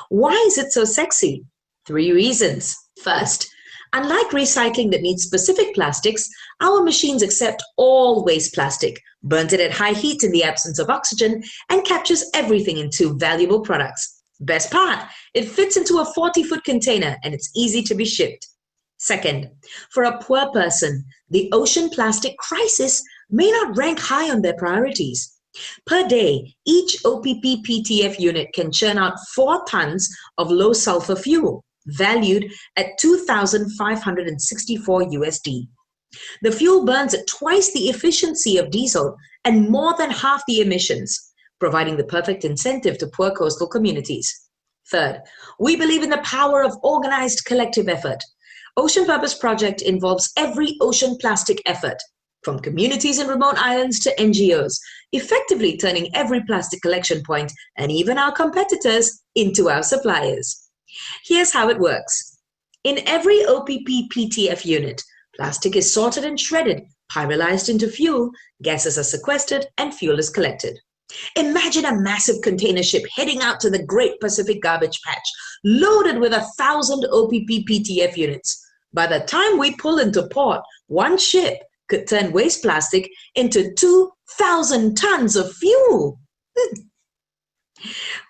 Why is it so sexy? 3 reasons. First, unlike recycling that needs specific plastics, our machines accept all waste plastic, burns it at high heat in the absence of oxygen, and captures everything into valuable products. Best part, it fits into a 40-foot container and it's easy to be shipped. Second, for a poor person, the ocean plastic crisis may not rank high on their priorities. Per day, each OPP PTF unit can churn out 4 tons of low sulfur fuel, valued at 2,564 USD. The fuel burns at twice the efficiency of diesel and more than half the emissions, providing the perfect incentive to poor coastal communities. Third, we believe in the power of organized collective effort. Ocean Purpose Project involves every ocean plastic effort, from communities in remote islands to NGOs, effectively turning every plastic collection point and even our competitors into our suppliers. Here's how it works. In every OPP PTF unit, plastic is sorted and shredded, pyrolyzed into fuel, gases are sequestered, and fuel is collected. Imagine a massive container ship heading out to the Great Pacific Garbage Patch, loaded with 1,000 OPP PTF units. By the time we pull into port, one ship could turn waste plastic into 2,000 tons of fuel.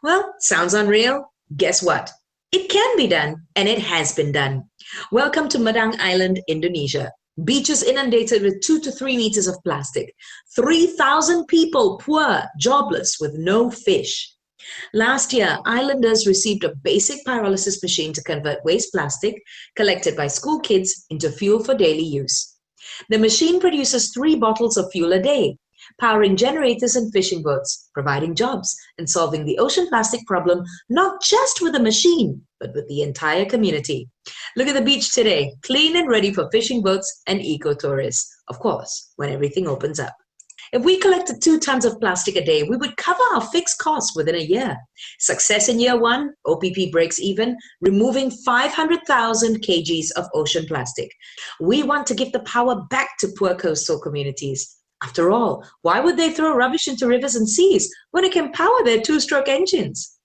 Well, sounds unreal? Guess what? It can be done, and it has been done. Welcome to Madang Island, Indonesia. Beaches inundated with 2 to 3 meters of plastic. 3,000 people poor, jobless, with no fish. Last year, islanders received a basic pyrolysis machine to convert waste plastic collected by school kids into fuel for daily use. The machine produces 3 bottles of fuel a day, powering generators and fishing boats, providing jobs, and solving the ocean plastic problem not just with the machine, but with the entire community. Look at the beach today, clean and ready for fishing boats and eco-tourists. Of course, when everything opens up. If we collected 2 tons of plastic a day, we would cover our fixed costs within a year. Success in year 1, OPP breaks even, removing 500,000 kgs of ocean plastic. We want to give the power back to poor coastal communities. After all, why would they throw rubbish into rivers and seas when it can power their 2-stroke engines?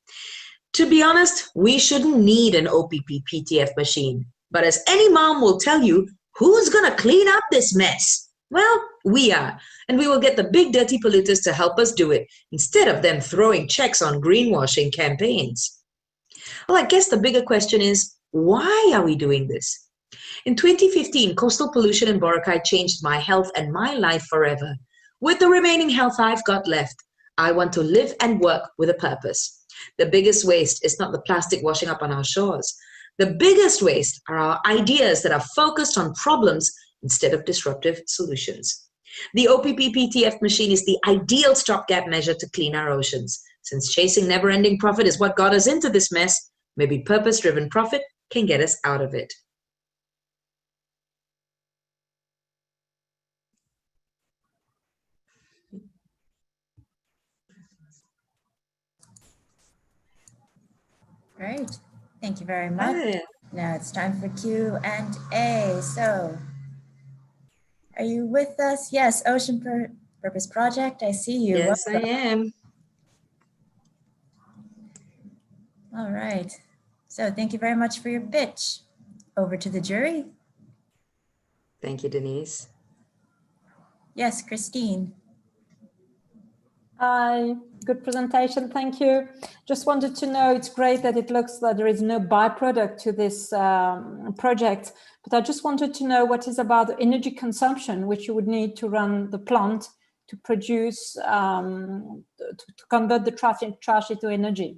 To be honest, we shouldn't need an OPP PTF machine. But as any mom will tell you, who's gonna clean up this mess? Well, we are, and we will get the big dirty polluters to help us do it, instead of them throwing checks on greenwashing campaigns. Well, I guess the bigger question is, why are we doing this? In 2015, coastal pollution in Boracay changed my health and my life forever. With the remaining health I've got left, I want to live and work with a purpose. The biggest waste is not the plastic washing up on our shores. The biggest waste are our ideas that are focused on problems instead of disruptive solutions. The OPP PTF machine is the ideal stopgap measure to clean our oceans. Since chasing never-ending profit is what got us into this mess, maybe purpose-driven profit can get us out of it. Great. Thank you very much. Ah, Now it's time for Q&A. So are you with us? Yes, Purpose Project. I see you. yes, I Welcome. am. All right. So thank you very much for your pitch. Over to the jury. Thank you, Denise. Yes, Christine. Hi, good presentation, thank you. Just wanted to know, it's great that it looks like there is no byproduct to this project, but I just wanted to know what is about the energy consumption which you would need to run the plant to produce, to convert the trash into energy.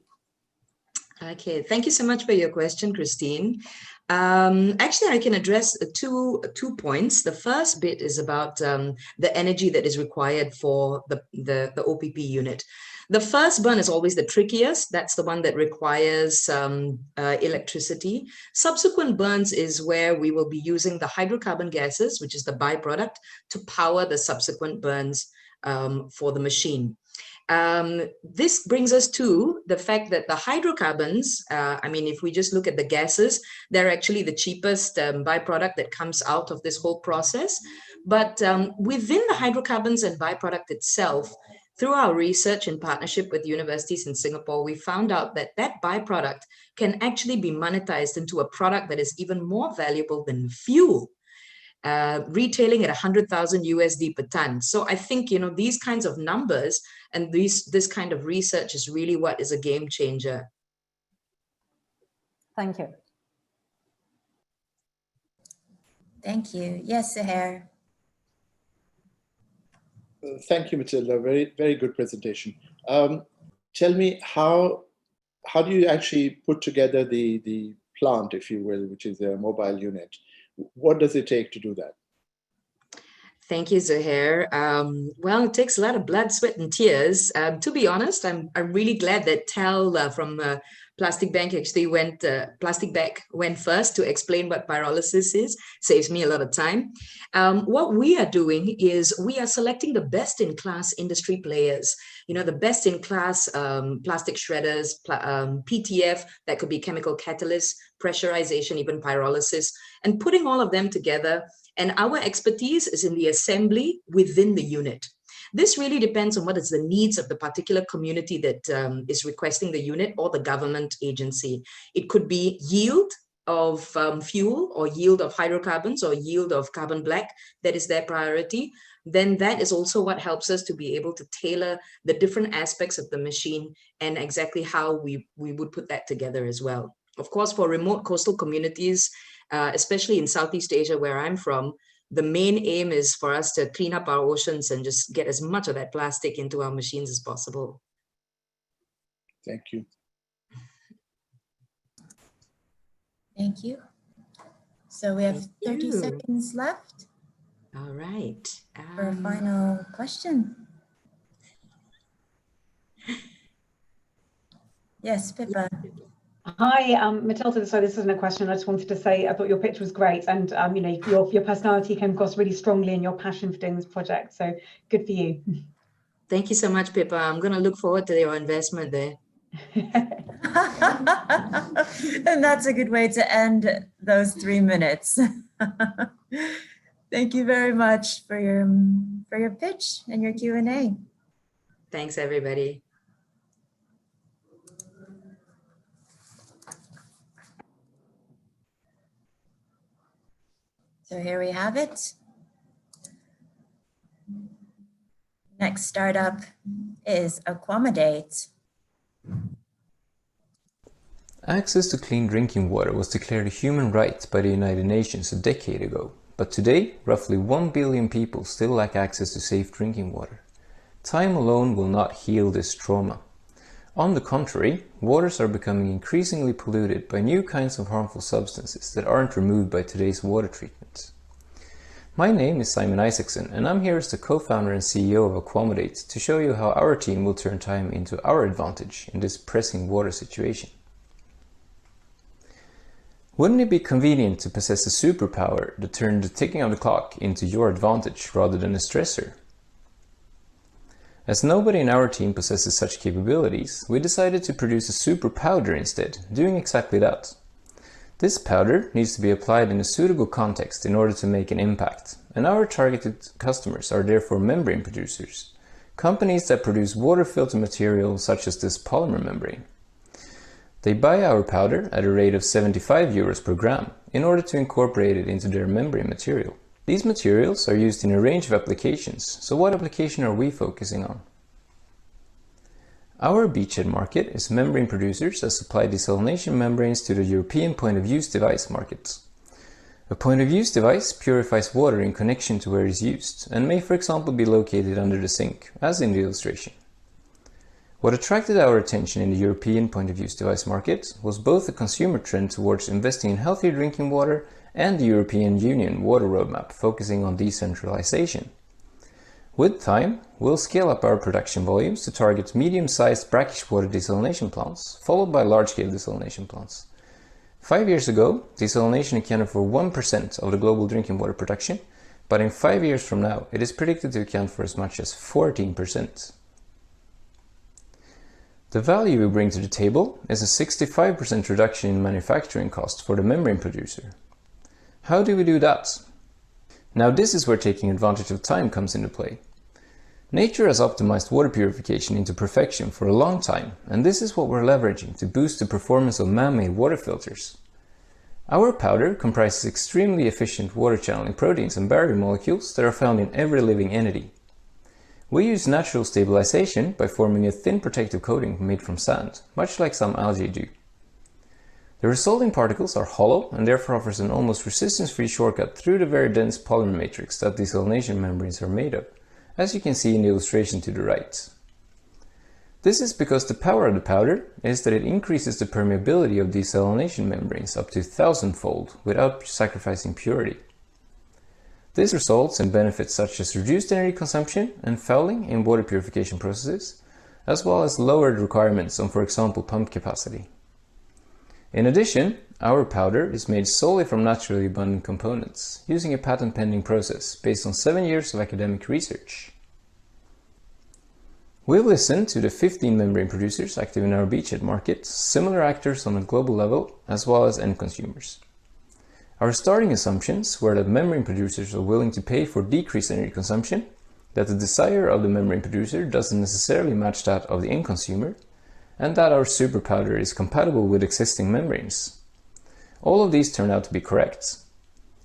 Okay, thank you so much for your question, Christine. Actually, I can address two points. The first bit is about the energy that is required for the OPP unit. The first burn is always the trickiest. That's the one that requires electricity. Subsequent burns is where we will be using the hydrocarbon gases, which is the byproduct, to power the subsequent burns for the machine. This brings us to the fact that the hydrocarbons, I mean, if we just look at the gases, they're actually the cheapest byproduct that comes out of this whole process. But within the hydrocarbons and byproduct itself, through our research in partnership with universities in Singapore, we found out that that byproduct can actually be monetized into a product that is even more valuable than fuel. Retailing at 100,000 USD per ton. So I think, you know, these kinds of numbers and this kind of research is really what is a game changer. Thank you. Thank you. Yes, Seher. Thank you, Matilda. Very, very good presentation. Tell me, how do you actually put together the plant, if you will, which is a mobile unit? What does it take to do that? Thank you, Zuhair. Well, it takes a lot of blood, sweat, and tears. To be honest, I'm really glad that Tal from Plastic Bank actually went first to explain what pyrolysis is. Saves me a lot of time. What we are doing is we are selecting the best-in-class industry players. You know, the best-in-class plastic shredders, PTF, that could be chemical catalysts, pressurization, even pyrolysis, and putting all of them together. And our expertise is in the assembly within the unit. This really depends on what is the needs of the particular community that is requesting the unit or the government agency. It could be yield of fuel or yield of hydrocarbons or yield of carbon black that is their priority. Then that is also what helps us to be able to tailor the different aspects of the machine and exactly how we would put that together as well. Of course, for remote coastal communities, especially in Southeast Asia, where I'm from, the main aim is for us to clean up our oceans and just get as much of that plastic into our machines as possible. Thank you. Thank you. So we have 30 seconds left. All right. For a final question. Yes, Pippa. Hi, Matilda. So this isn't a question. I just wanted to say I thought your pitch was great, and you know, your personality came across really strongly, and your passion for doing this project. So good for you. Thank you so much, Pippa. I'm going to look forward to your investment there. And that's a good way to end those 3 minutes. Thank you very much for your pitch and your Q&A. Thanks, everybody. So here we have it. Next startup is Accommodate. Access to clean drinking water was declared a human right by the United Nations a decade ago, but today roughly 1 billion people still lack access to safe drinking water. Time alone will not heal this trauma. On the contrary, waters are becoming increasingly polluted by new kinds of harmful substances that aren't removed by today's water treatments. My name is Simon Isaacson, and I'm here as the co-founder and CEO of Accommodate to show you how our team will turn time into our advantage in this pressing water situation. Wouldn't it be convenient to possess a superpower that turned the ticking of the clock into your advantage rather than a stressor? As nobody in our team possesses such capabilities, we decided to produce a super powder instead, doing exactly that. This powder needs to be applied in a suitable context in order to make an impact, and our targeted customers are therefore membrane producers, companies that produce water filter material such as this polymer membrane. They buy our powder at a rate of 75 euros per gram in order to incorporate it into their membrane material. These materials are used in a range of applications, so what application are we focusing on? Our beachhead market is membrane producers that supply desalination membranes to the European point-of-use device market. A point-of-use device purifies water in connection to where it is used and may, for example, be located under the sink, as in the illustration. What attracted our attention in the European point-of-use device market was both the consumer trend towards investing in healthier drinking water and the European Union water roadmap focusing on decentralization. With time, we'll scale up our production volumes to target medium-sized brackish water desalination plants, followed by large-scale desalination plants. 5 years ago, desalination accounted for 1% of the global drinking water production, but in 5 years from now, it is predicted to account for as much as 14%. The value we bring to the table is a 65% reduction in manufacturing cost for the membrane producer. How do we do that? Now this is where taking advantage of time comes into play. Nature has optimized water purification into perfection for a long time, and this is what we're leveraging to boost the performance of man-made water filters. Our powder comprises extremely efficient water channeling proteins and barrier molecules that are found in every living entity. We use natural stabilization by forming a thin protective coating made from sand, much like some algae do. The resulting particles are hollow and therefore offers an almost resistance-free shortcut through the very dense polymer matrix that desalination membranes are made of, as you can see in the illustration to the right. This is because the power of the powder is that it increases the permeability of desalination membranes up to 1,000-fold without sacrificing purity. This results in benefits such as reduced energy consumption and fouling in water purification processes, as well as lowered requirements on, for example, pump capacity. In addition, our powder is made solely from naturally abundant components, using a patent-pending process based on 7 years of academic research. We've listened to the 15 membrane producers active in our beachhead market, similar actors on a global level, as well as end consumers. Our starting assumptions were that membrane producers are willing to pay for decreased energy consumption, that the desire of the membrane producer doesn't necessarily match that of the end consumer, and that our super powder is compatible with existing membranes. All of these turned out to be correct.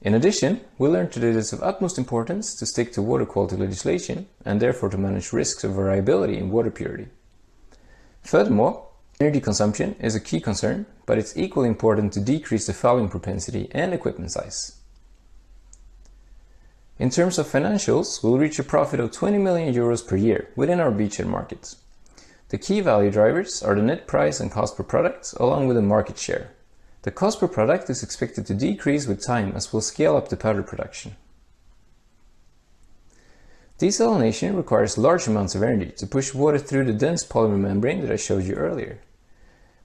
In addition, we learned that it is of utmost importance to stick to water quality legislation and therefore to manage risks of variability in water purity. Furthermore, energy consumption is a key concern, but it's equally important to decrease the fouling propensity and equipment size. In terms of financials, we'll reach a profit of 20 million euros per year within our beachhead market. The key value drivers are the net price and cost per product, along with the market share. The cost per product is expected to decrease with time as we'll scale up the powder production. Desalination requires large amounts of energy to push water through the dense polymer membrane that I showed you earlier.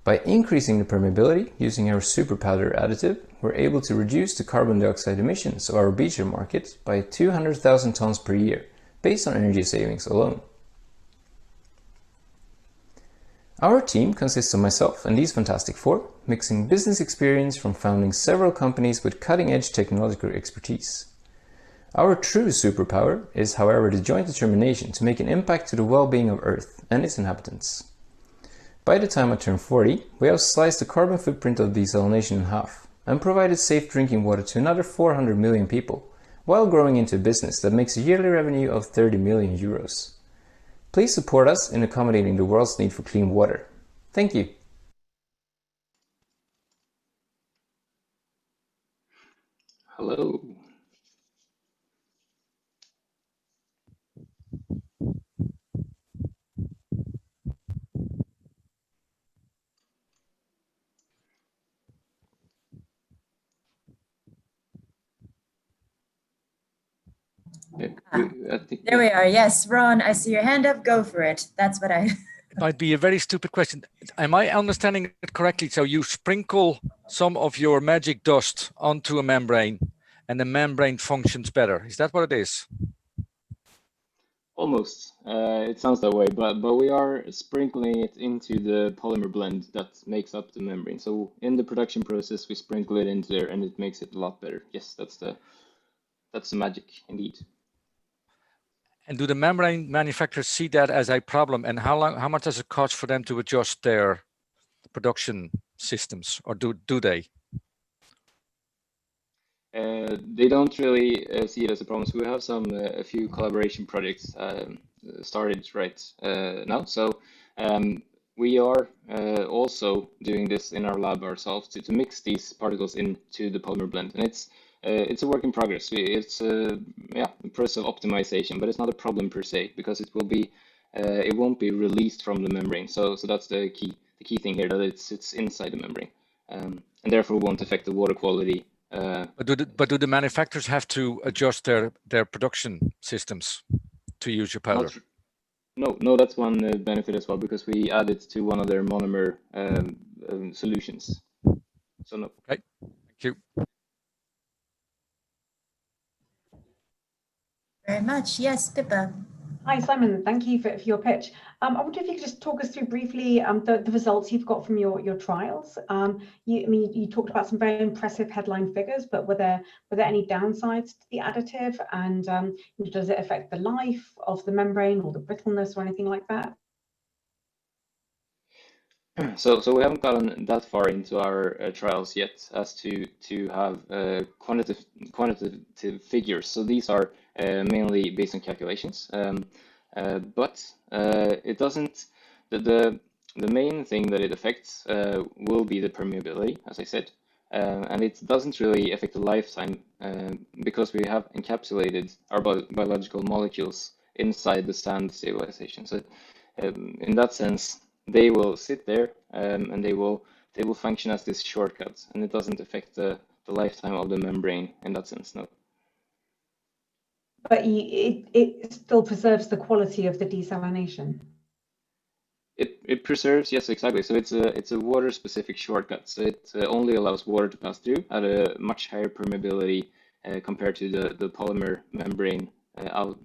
By increasing the permeability using our super powder additive, we're able to reduce the carbon dioxide emissions of our beachhead market by 200,000 tons per year, based on energy savings alone. Our team consists of myself and these fantastic four, mixing business experience from founding several companies with cutting-edge technological expertise. Our true superpower is, however, the joint determination to make an impact to the well-being of Earth and its inhabitants. By the time I turn 40, we have sliced the carbon footprint of desalination in half and provided safe drinking water to another 400 million people, while growing into a business that makes a yearly revenue of 30 million euros. Please support us in accommodating the world's need for clean water. Thank you. Hello. There we are. Yes, Ron, I see your hand up. Go for it. That's what I... It might be a very stupid question. Am I understanding it correctly? So you sprinkle some of your magic dust onto a membrane and the membrane functions better. Is that what it is? Almost. It sounds that way, but we are sprinkling it into the polymer blend that makes up the membrane. So in the production process, we sprinkle it into there, and it makes it a lot better. Yes, that's the magic indeed. And do the membrane manufacturers see that as a problem? And how much does it cost for them to adjust their production systems, or do they? They don't really see it as a problem. So we have a few collaboration projects started right now. So we are also doing this in our lab ourselves to mix these particles into the polymer blend, and it's a work in progress. It's a process of optimization, but it's not a problem per se, because it won't be released from the membrane. So that's the key thing here, that it's inside the membrane, and therefore won't affect the water quality. But do the manufacturers have to adjust their production systems to use your powder? No, that's one benefit as well, because we add it to one of their monomer solutions. So no. Okay, thank you. Very much. Yes, Pippa. Hi, Simon. Thank you for your pitch. I wonder if you could just talk us through briefly the results you've got from your trials. You talked about some very impressive headline figures, but were there any downsides to the additive? And does it affect the life of the membrane or the brittleness or anything like that? So we haven't gotten that far into our trials yet as to have quantitative figures. So these are mainly based on calculations, but it doesn't. The main thing that it affects will be the permeability, as I said, and it doesn't really affect the lifetime because we have encapsulated our biological molecules inside the sand stabilization. So in that sense, they will sit there and they will function as this shortcut, and it doesn't affect the lifetime of the membrane in that sense, no. But it still preserves the quality of the desalination. It preserves, yes, exactly. So it's a water specific shortcut. So it only allows water to pass through at a much higher permeability compared to the polymer membrane out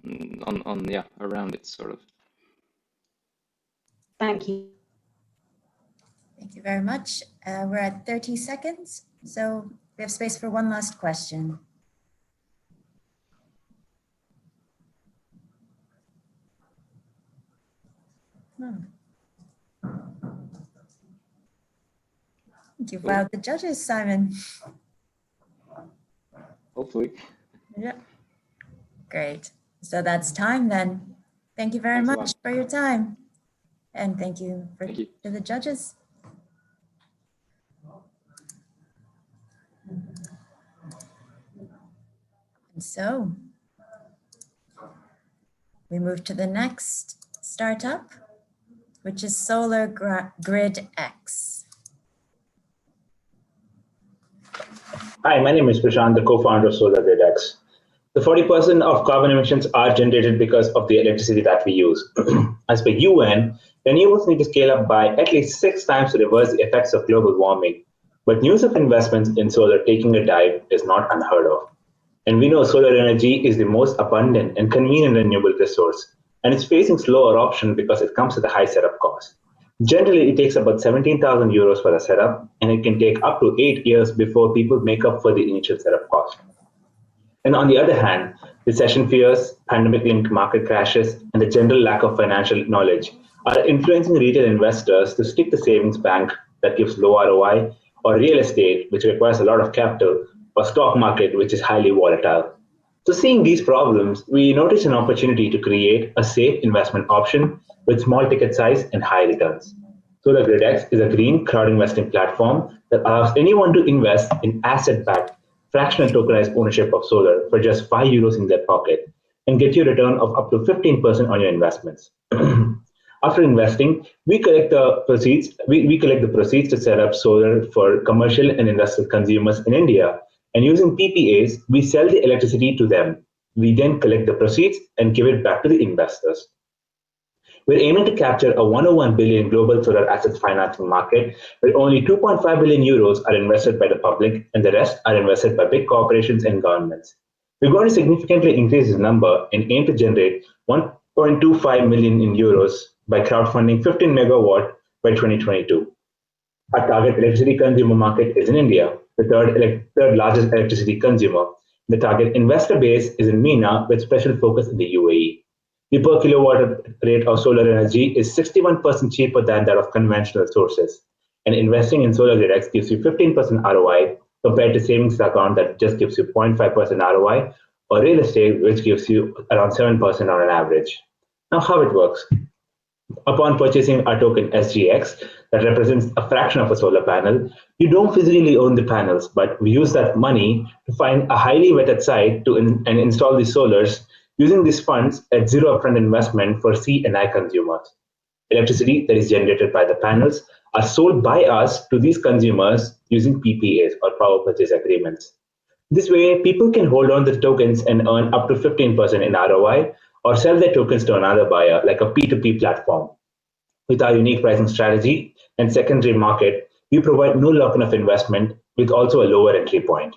around it, sort of. Thank you. Thank you very much. We're at 30 seconds, so we have space for one last question. Thank you. Wow, the judges, Simon. Hopefully. Yeah. Great. So that's time then. Thank you very much for your time. And thank you to the judges. And so we move to the next startup, which is Solar Grid X. Hi, my name is Prashant, the co-founder of Solar Grid X. The 40% of carbon emissions are generated because of the electricity that we use. As per UN, renewables need to scale up by at least 6 times to reverse the effects of global warming. But news of investments in solar taking a dive is not unheard of. And we know solar energy is the most abundant and convenient renewable resource, and it's facing slow adoption because it comes with a high setup cost. Generally, it takes about 17,000 euros for a setup, and it can take up to 8 years before people make up for the initial setup cost. And on the other hand, recession fears, pandemic-linked market crashes, and the general lack of financial knowledge are influencing retail investors to stick to savings bank that gives low ROI, or real estate, which requires a lot of capital, or stock market, which is highly volatile. So seeing these problems, we noticed an opportunity to create a safe investment option with small ticket size and high returns. Solar Grid X is a green crowd investing platform that allows anyone to invest in asset-backed, fractional tokenized ownership of solar for just 5 euros in their pocket and get you a return of up to 15% on your investments. After investing, we collect the proceeds. We collect the proceeds to set up solar for commercial and industrial consumers in India. And using PPAs, we sell the electricity to them. We then collect the proceeds and give it back to the investors. We're aiming to capture a 101 billion global solar assets financing market, where only 2.5 billion euros are invested by the public and the rest are invested by big corporations and governments. We're going to significantly increase this number and aim to generate 1 6.25 million in euros by crowdfunding 15 megawatt by 2022. Our target electricity consumer market is in India, the third largest electricity consumer. The target investor base is in MENA with special focus in the UAE. The per kilowatt rate of solar energy is 61% cheaper than that of conventional sources. And investing in solar grid X gives you 15% ROI compared to savings account that just gives you 0.5% ROI, or real estate, which gives you around 7% on an average. Now, how it works. Upon purchasing a token SGX that represents a fraction of a solar panel, you don't physically own the panels, but we use that money to find a highly vetted site and install the solars using these funds at zero upfront investment for C and I consumers. Electricity that is generated by the panels are sold by us to these consumers using PPAs or power purchase agreements. This way, people can hold on to the tokens and earn up to 15% in ROI or sell their tokens to another buyer like a P2P platform. With our unique pricing strategy and secondary market, we provide no lock-in of investment with also a lower entry point.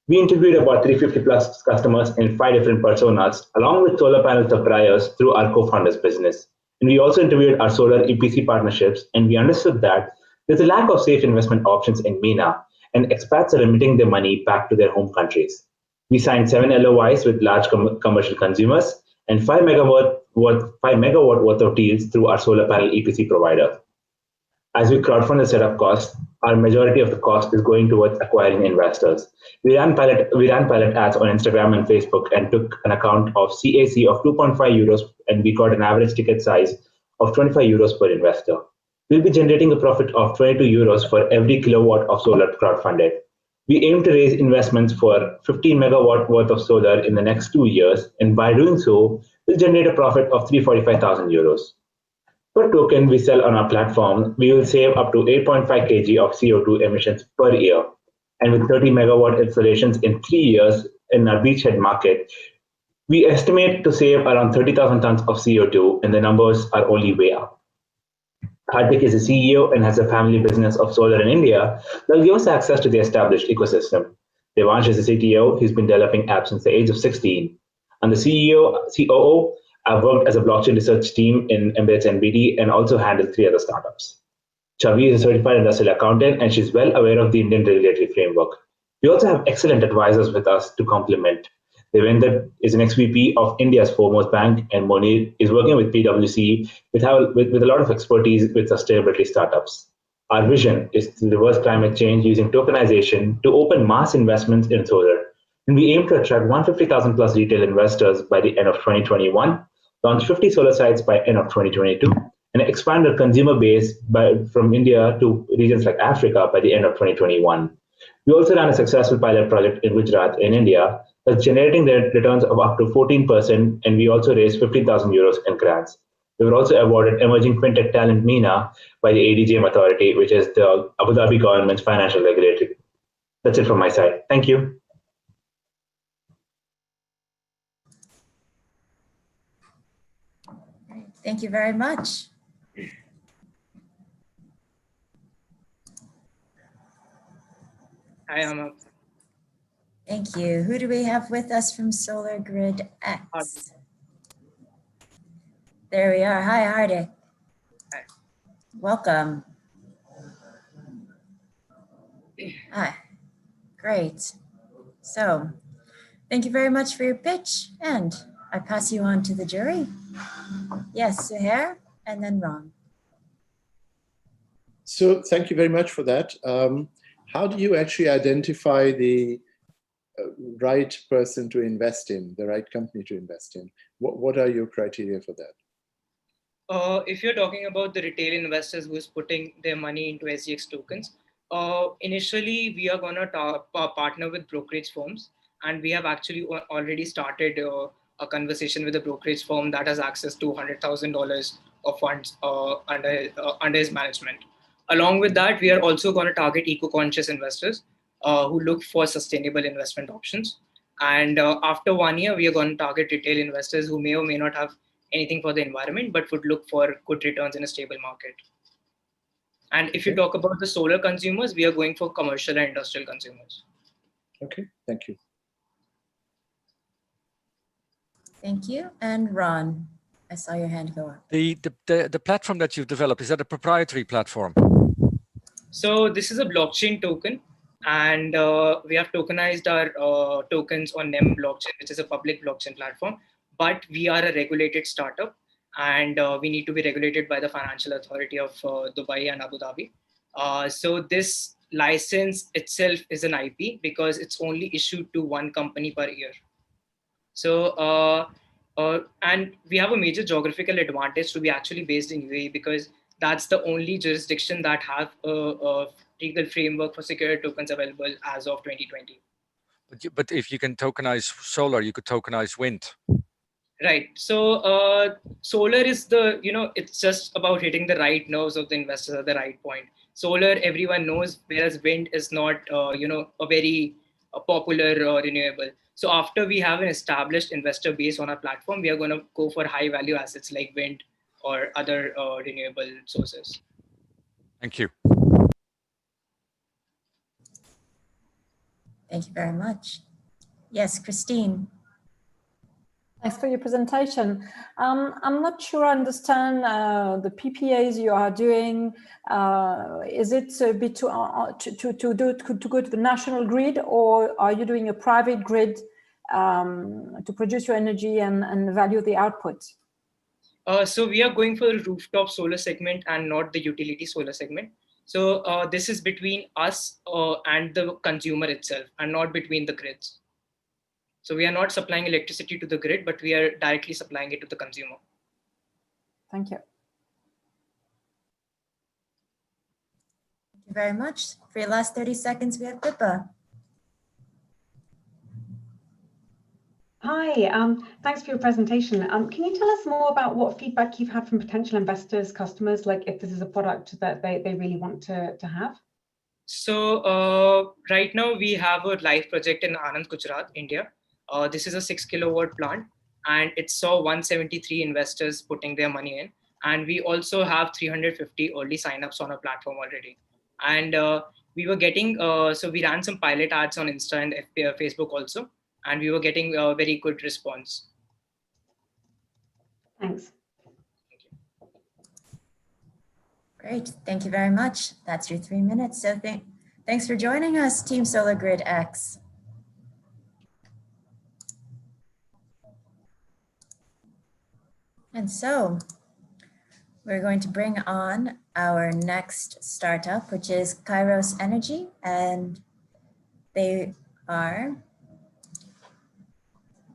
We interviewed about 350 plus customers in 5 different personas, along with solar panel suppliers through our co-founders business. And we also interviewed our solar EPC partnerships, and we understood that there's a lack of safe investment options in MENA, and expats are remitting their money back to their home countries. We signed 7 LOIs with large commercial consumers and 5 megawatt worth of deals through our solar panel EPC provider. As we crowdfund the setup cost, our majority of the cost is going towards acquiring investors. We ran pilot ads on Instagram and Facebook and took an account of CAC of 2.5 euros, and we got an average ticket size of 25 euros per investor. We'll be generating a profit of 22 euros for every kilowatt of solar crowdfunded. We aim to raise investments for 15 megawatt worth of solar in the next 2 years, and by doing so, we'll generate a profit of 345,000 euros. Per token we sell on our platform, we will save up to 8.5 kg of CO2 emissions per year. And with 30 megawatt installations in 3 years in our beachhead market, we estimate to save around 30,000 tons of CO2, and the numbers are only way up. Hardik is a CEO and has a family business of solar in India that will give us access to the established ecosystem. Devansh is a CTO. He's been developing apps since the age of 16. And the COO, I've worked as a blockchain research team in Emirates NBD and also handled 3 other startups. Chavi is a certified industrial accountant, and she's well aware of the Indian regulatory framework. We also have excellent advisors with us to complement. Devender is an ex-VP of India's foremost bank, and Monir is working with PwC with a lot of expertise with sustainability startups. Our vision is to reverse climate change using tokenization to open mass investments in solar. And we aim to attract 150,000 plus retail investors by the end of 2021, launch 50 solar sites by end of 2022, and expand our consumer base from India to regions like Africa by the end of 2021. We also ran a successful pilot project in Gujarat in India that's generating their returns of up to 14%, and we also raised 15,000 euros in grants. We were also awarded Emerging FinTech Talent MENA by the ADGM Authority, which is the Abu Dhabi government's financial regulator. That's it from my side. Thank you. Thank you very much. Hi, Amma. Thank you. Who do we have with us from Solar Grid X? There we are. Hi, Hardik. Hi. Welcome. Hi. Great. So, thank you very much for your pitch, and I pass you on to the jury. Yes, Suhair, and then Ron. So thank you very much for that. How do you actually identify the right person to invest in, the right company to invest in? What are your criteria for that? If you're talking about the retail investors who's putting their money into SGX tokens, initially we are going to partner with brokerage firms, and we have actually already started a conversation with a brokerage firm that has access to $100,000 of funds under his management. Along with that, we are also going to target eco-conscious investors who look for sustainable investment options. And after 1 year, we are going to target retail investors who may or may not have anything for the environment, but would look for good returns in a stable market. And if you talk about the solar consumers, we are going for commercial and industrial consumers. Okay, thank you. Thank you. And Ron. I saw your hand go up. The platform that you've developed, is that a proprietary platform? So this is a blockchain token, and we have tokenized our tokens on NEM blockchain, which is a public blockchain platform. But we are a regulated startup, and we need to be regulated by the Financial Authority of Dubai and Abu Dhabi. So this license itself is an IP because it's only issued to one company per year. So, and we have a major geographical advantage to be actually based in UAE because that's the only jurisdiction that have a legal framework for secure tokens available as of 2020. But if you can tokenize solar, you could tokenize wind. Right. So solar is it's just about hitting the right nerves of the investors at the right point. Solar, everyone knows, whereas wind is not, a very popular renewable. So after we have an established investor base on our platform, we are going to go for high value assets like wind or other renewable sources. Thank you. Thank you very much. Yes, Christine. Thanks for your presentation. I'm not sure I understand the PPAs you are doing. Is it to go to the national grid, or are you doing a private grid to produce your energy and value the output? So we are going for the rooftop solar segment and not the utility solar segment. So this is between us and the consumer itself, and not between the grids. So we are not supplying electricity to the grid, but we are directly supplying it to the consumer. Thank you. Thank you very much. For your last 30 seconds, we have Pippa. Hi, thanks for your presentation. Can you tell us more about what feedback you've had from potential investors, customers, like if this is a product that they really want to have? So right now we have a live project in Anand, Gujarat, India. This is a 6 kilowatt plant, and it saw 173 investors putting their money in. And we also have 350 early signups on our platform already. And we were getting, so we ran some pilot ads on Insta and Facebook also, and we were getting a very good response. Thanks. Great, thank you very much. That's your 3 minutes. So thanks for joining us, Team Solar Grid X. And so we're going to bring on our next startup, which is Kairos Energy, and they are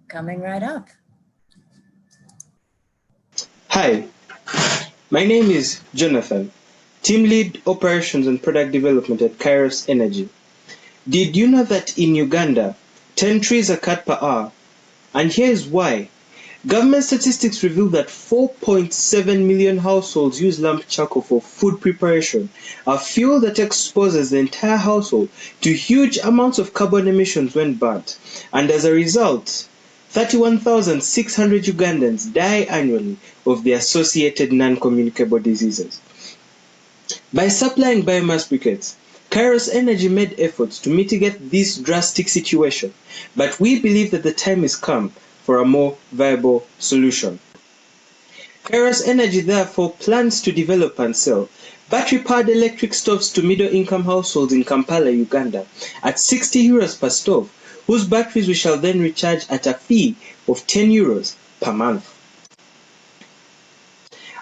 coming right up. Hi, my name is Jonathan, Team Lead Operations and Product Development at Kairos Energy. Did you know that in Uganda, 10 trees are cut per hour? And here's why. Government statistics reveal that 4.7 million households use lamp charcoal for food preparation, a fuel that exposes the entire household to huge amounts of carbon emissions when burnt. And as a result, 31,600 Ugandans die annually of the associated non-communicable diseases. By supplying biomass briquettes, Kairos Energy made efforts to mitigate this drastic situation, but we believe that the time has come for a more viable solution. Kairos Energy therefore plans to develop and sell battery-powered electric stoves to middle-income households in Kampala, Uganda, at 60 euros per stove, whose batteries we shall then recharge at a fee of 10 euros per month.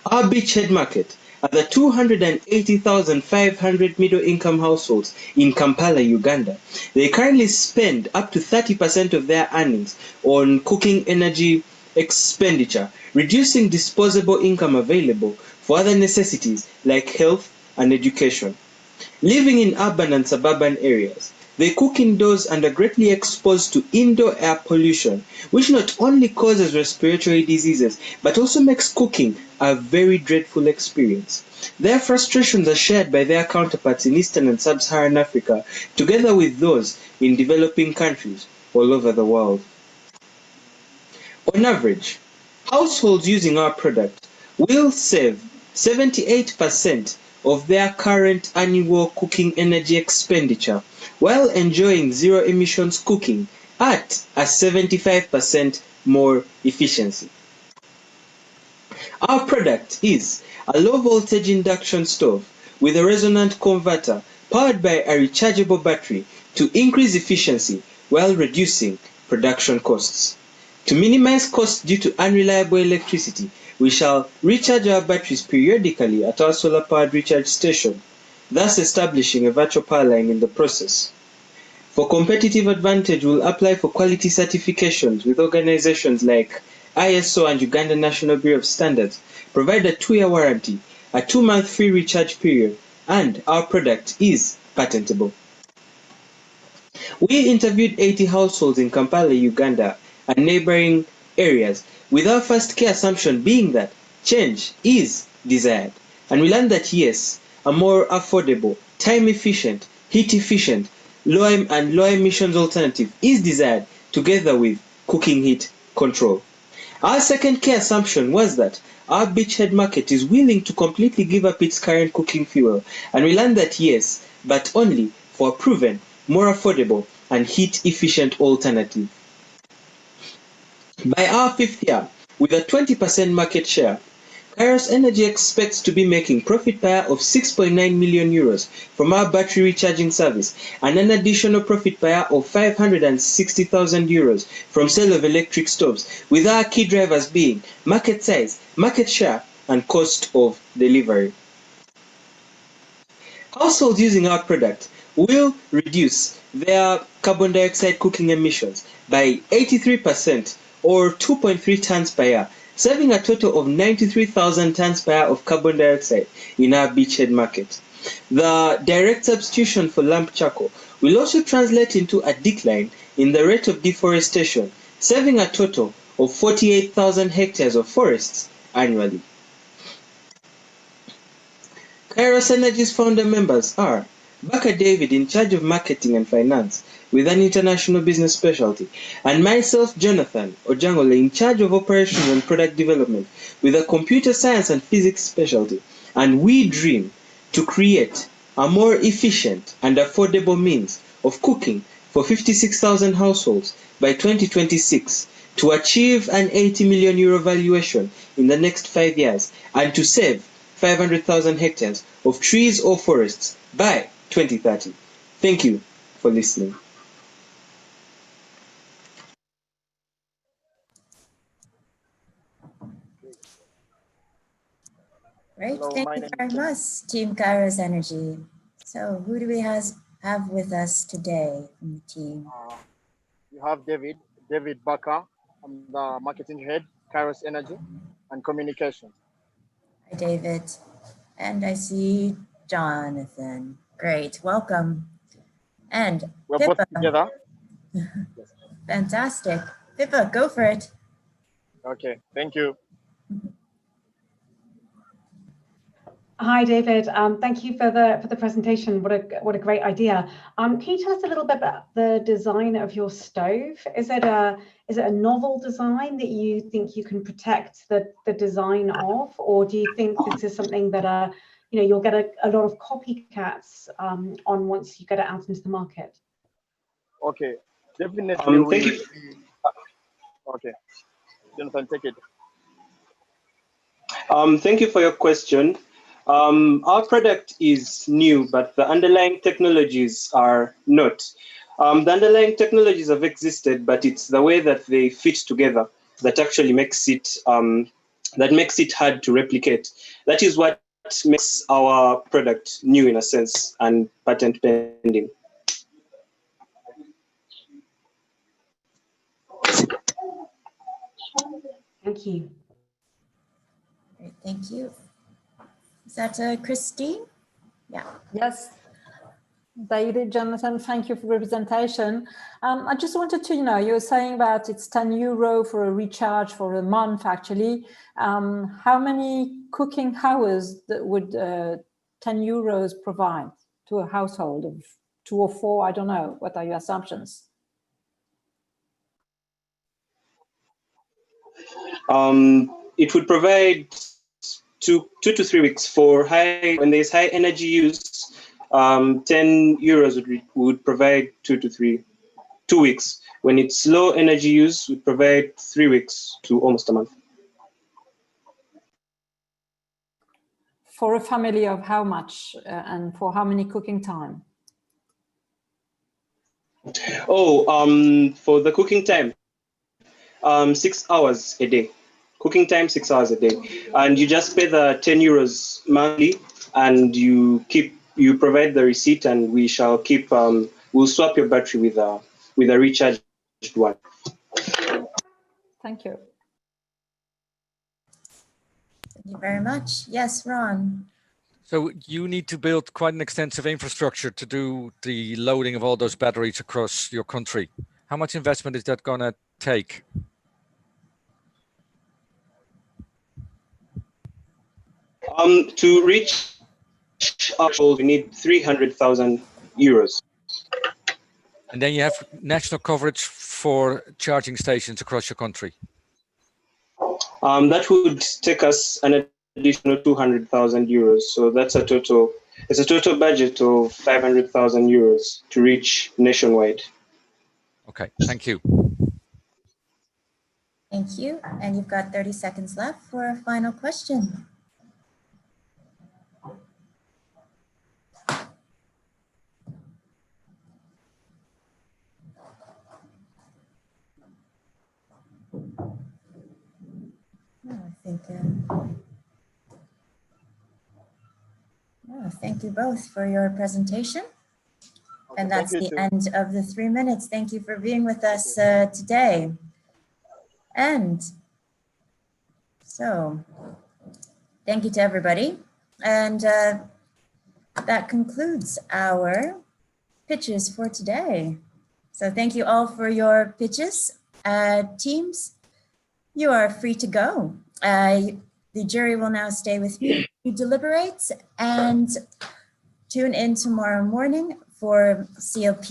Our beachhead market are the 280,500 middle-income households in Kampala, Uganda. They currently spend up to 30% of their earnings on cooking energy expenditure, reducing disposable income available for other necessities like health and education. Living in urban and suburban areas, they cook indoors and are greatly exposed to indoor air pollution, which not only causes respiratory diseases, but also makes cooking a very dreadful experience. Their frustrations are shared by their counterparts in Eastern and Sub-Saharan Africa, together with those in developing countries all over the world. On average, households using our product will save 78% of their current annual cooking energy expenditure, while enjoying zero emissions cooking at a 75% more efficiency. Our product is a low voltage induction stove with a resonant converter powered by a rechargeable battery to increase efficiency while reducing production costs. To minimize costs due to unreliable electricity, we shall recharge our batteries periodically at our solar-powered recharge station, thus establishing a virtual power line in the process. For competitive advantage, we'll apply for quality certifications with organizations like ISO and Uganda National Bureau of Standards, provide a 2-year warranty, a 2-month free recharge period, and our product is patentable. We interviewed 80 households in Kampala, Uganda, and neighboring areas, with our first key assumption being that change is desired. And we learned that yes, a more affordable, time-efficient, heat-efficient, low emissions alternative is desired together with cooking heat control. Our second key assumption was that our beachhead market is willing to completely give up its current cooking fuel, and we learned that yes, but only for a proven, more affordable, and heat-efficient alternative. By our 5th year, with a 20% market share, Kairos Energy expects to be making profit per year of 6.9 million euros from our battery recharging service and an additional profit per year of 560,000 euros from sale of electric stoves, with our key drivers being market size, market share, and cost of delivery. Households using our product will reduce their carbon dioxide cooking emissions by 83% or 2.3 tons per year, saving a total of 93,000 tons per year of carbon dioxide in our beachhead market. The direct substitution for lamp charcoal will also translate into a decline in the rate of deforestation, saving a total of 48,000 hectares of forests annually. Kairos Energy's founder members are Baka David, in charge of marketing and finance with an international business specialty, and myself, Jonathan Ojangole, in charge of operations and product development with a computer science and physics specialty. And we dream to create a more efficient and affordable means of cooking for 56,000 households by 2026, to achieve an 80 million euro valuation in the next 5 years, and to save 500,000 hectares of trees or forests by 2030. Thank you for listening. Great, Hello, thank my you name very is much, Team Kairos Energy. So who do we have with us today from the team? you have David Baka. I'm the marketing head, Kairos Energy and Communications. Hi, David. And I see Jonathan. Great, welcome. And We're Pippa. both together. Fantastic. Pippa, go for it. Okay, thank you. Hi, David. Thank you for the presentation. What a great idea. Can you tell us a little bit about the design of your stove? Is it a novel design that you think you can protect the design of, or do you think this is something that you'll get a lot of copycats on once you get it out into the market? Okay, definitely. Thank you. Okay, Jonathan, take it. Thank you for your question. Our product is new, but the underlying technologies are not. The underlying technologies have existed, but it's the way that they fit together that actually makes it hard to replicate. That is what makes our product new in a sense and patent pending. Thank you. Great, thank you. Is that Christine? Yeah. Yes. David, Jonathan, thank you for the presentation. I just wanted to, you were saying about it's 10 euro for a recharge for a month, actually. How many cooking hours would 10 euros provide to a household of 2 or 4? I don't know. What are your assumptions? It would provide 2 to 3 weeks for when there's high energy use. 10 euros would provide 2 weeks. When it's low energy use, would provide 3 weeks to almost a month. for a family of how much and for how many cooking time? Oh, for the cooking time, 6 hours a day. Cooking time, 6 hours a day. And you just pay the 10 euros monthly, and you provide the receipt, and we shall keep, we'll swap your battery with a recharged one. Thank you. Thank you very much. Yes, Ron. So you need to build quite an extensive infrastructure to do the loading of all those batteries across your country. How much investment is that going to take? To reach our goal, we need 300,000 euros. And then you have national coverage for charging stations across your country. That would take us an additional 200,000 euros. So that's it's a total budget of 500,000 euros to reach nationwide. Okay, thank you. Thank you. And you've got 30 seconds left for a final question. Thank you both for your presentation. Okay, And that's the too. end of the 3 minutes. Thank you for being with us today. And so, thank you to everybody. And that concludes our pitches for today. So thank you all for your pitches. Teams, you are free to go. The jury will now stay with you. You deliberate and tune in tomorrow morning for CLP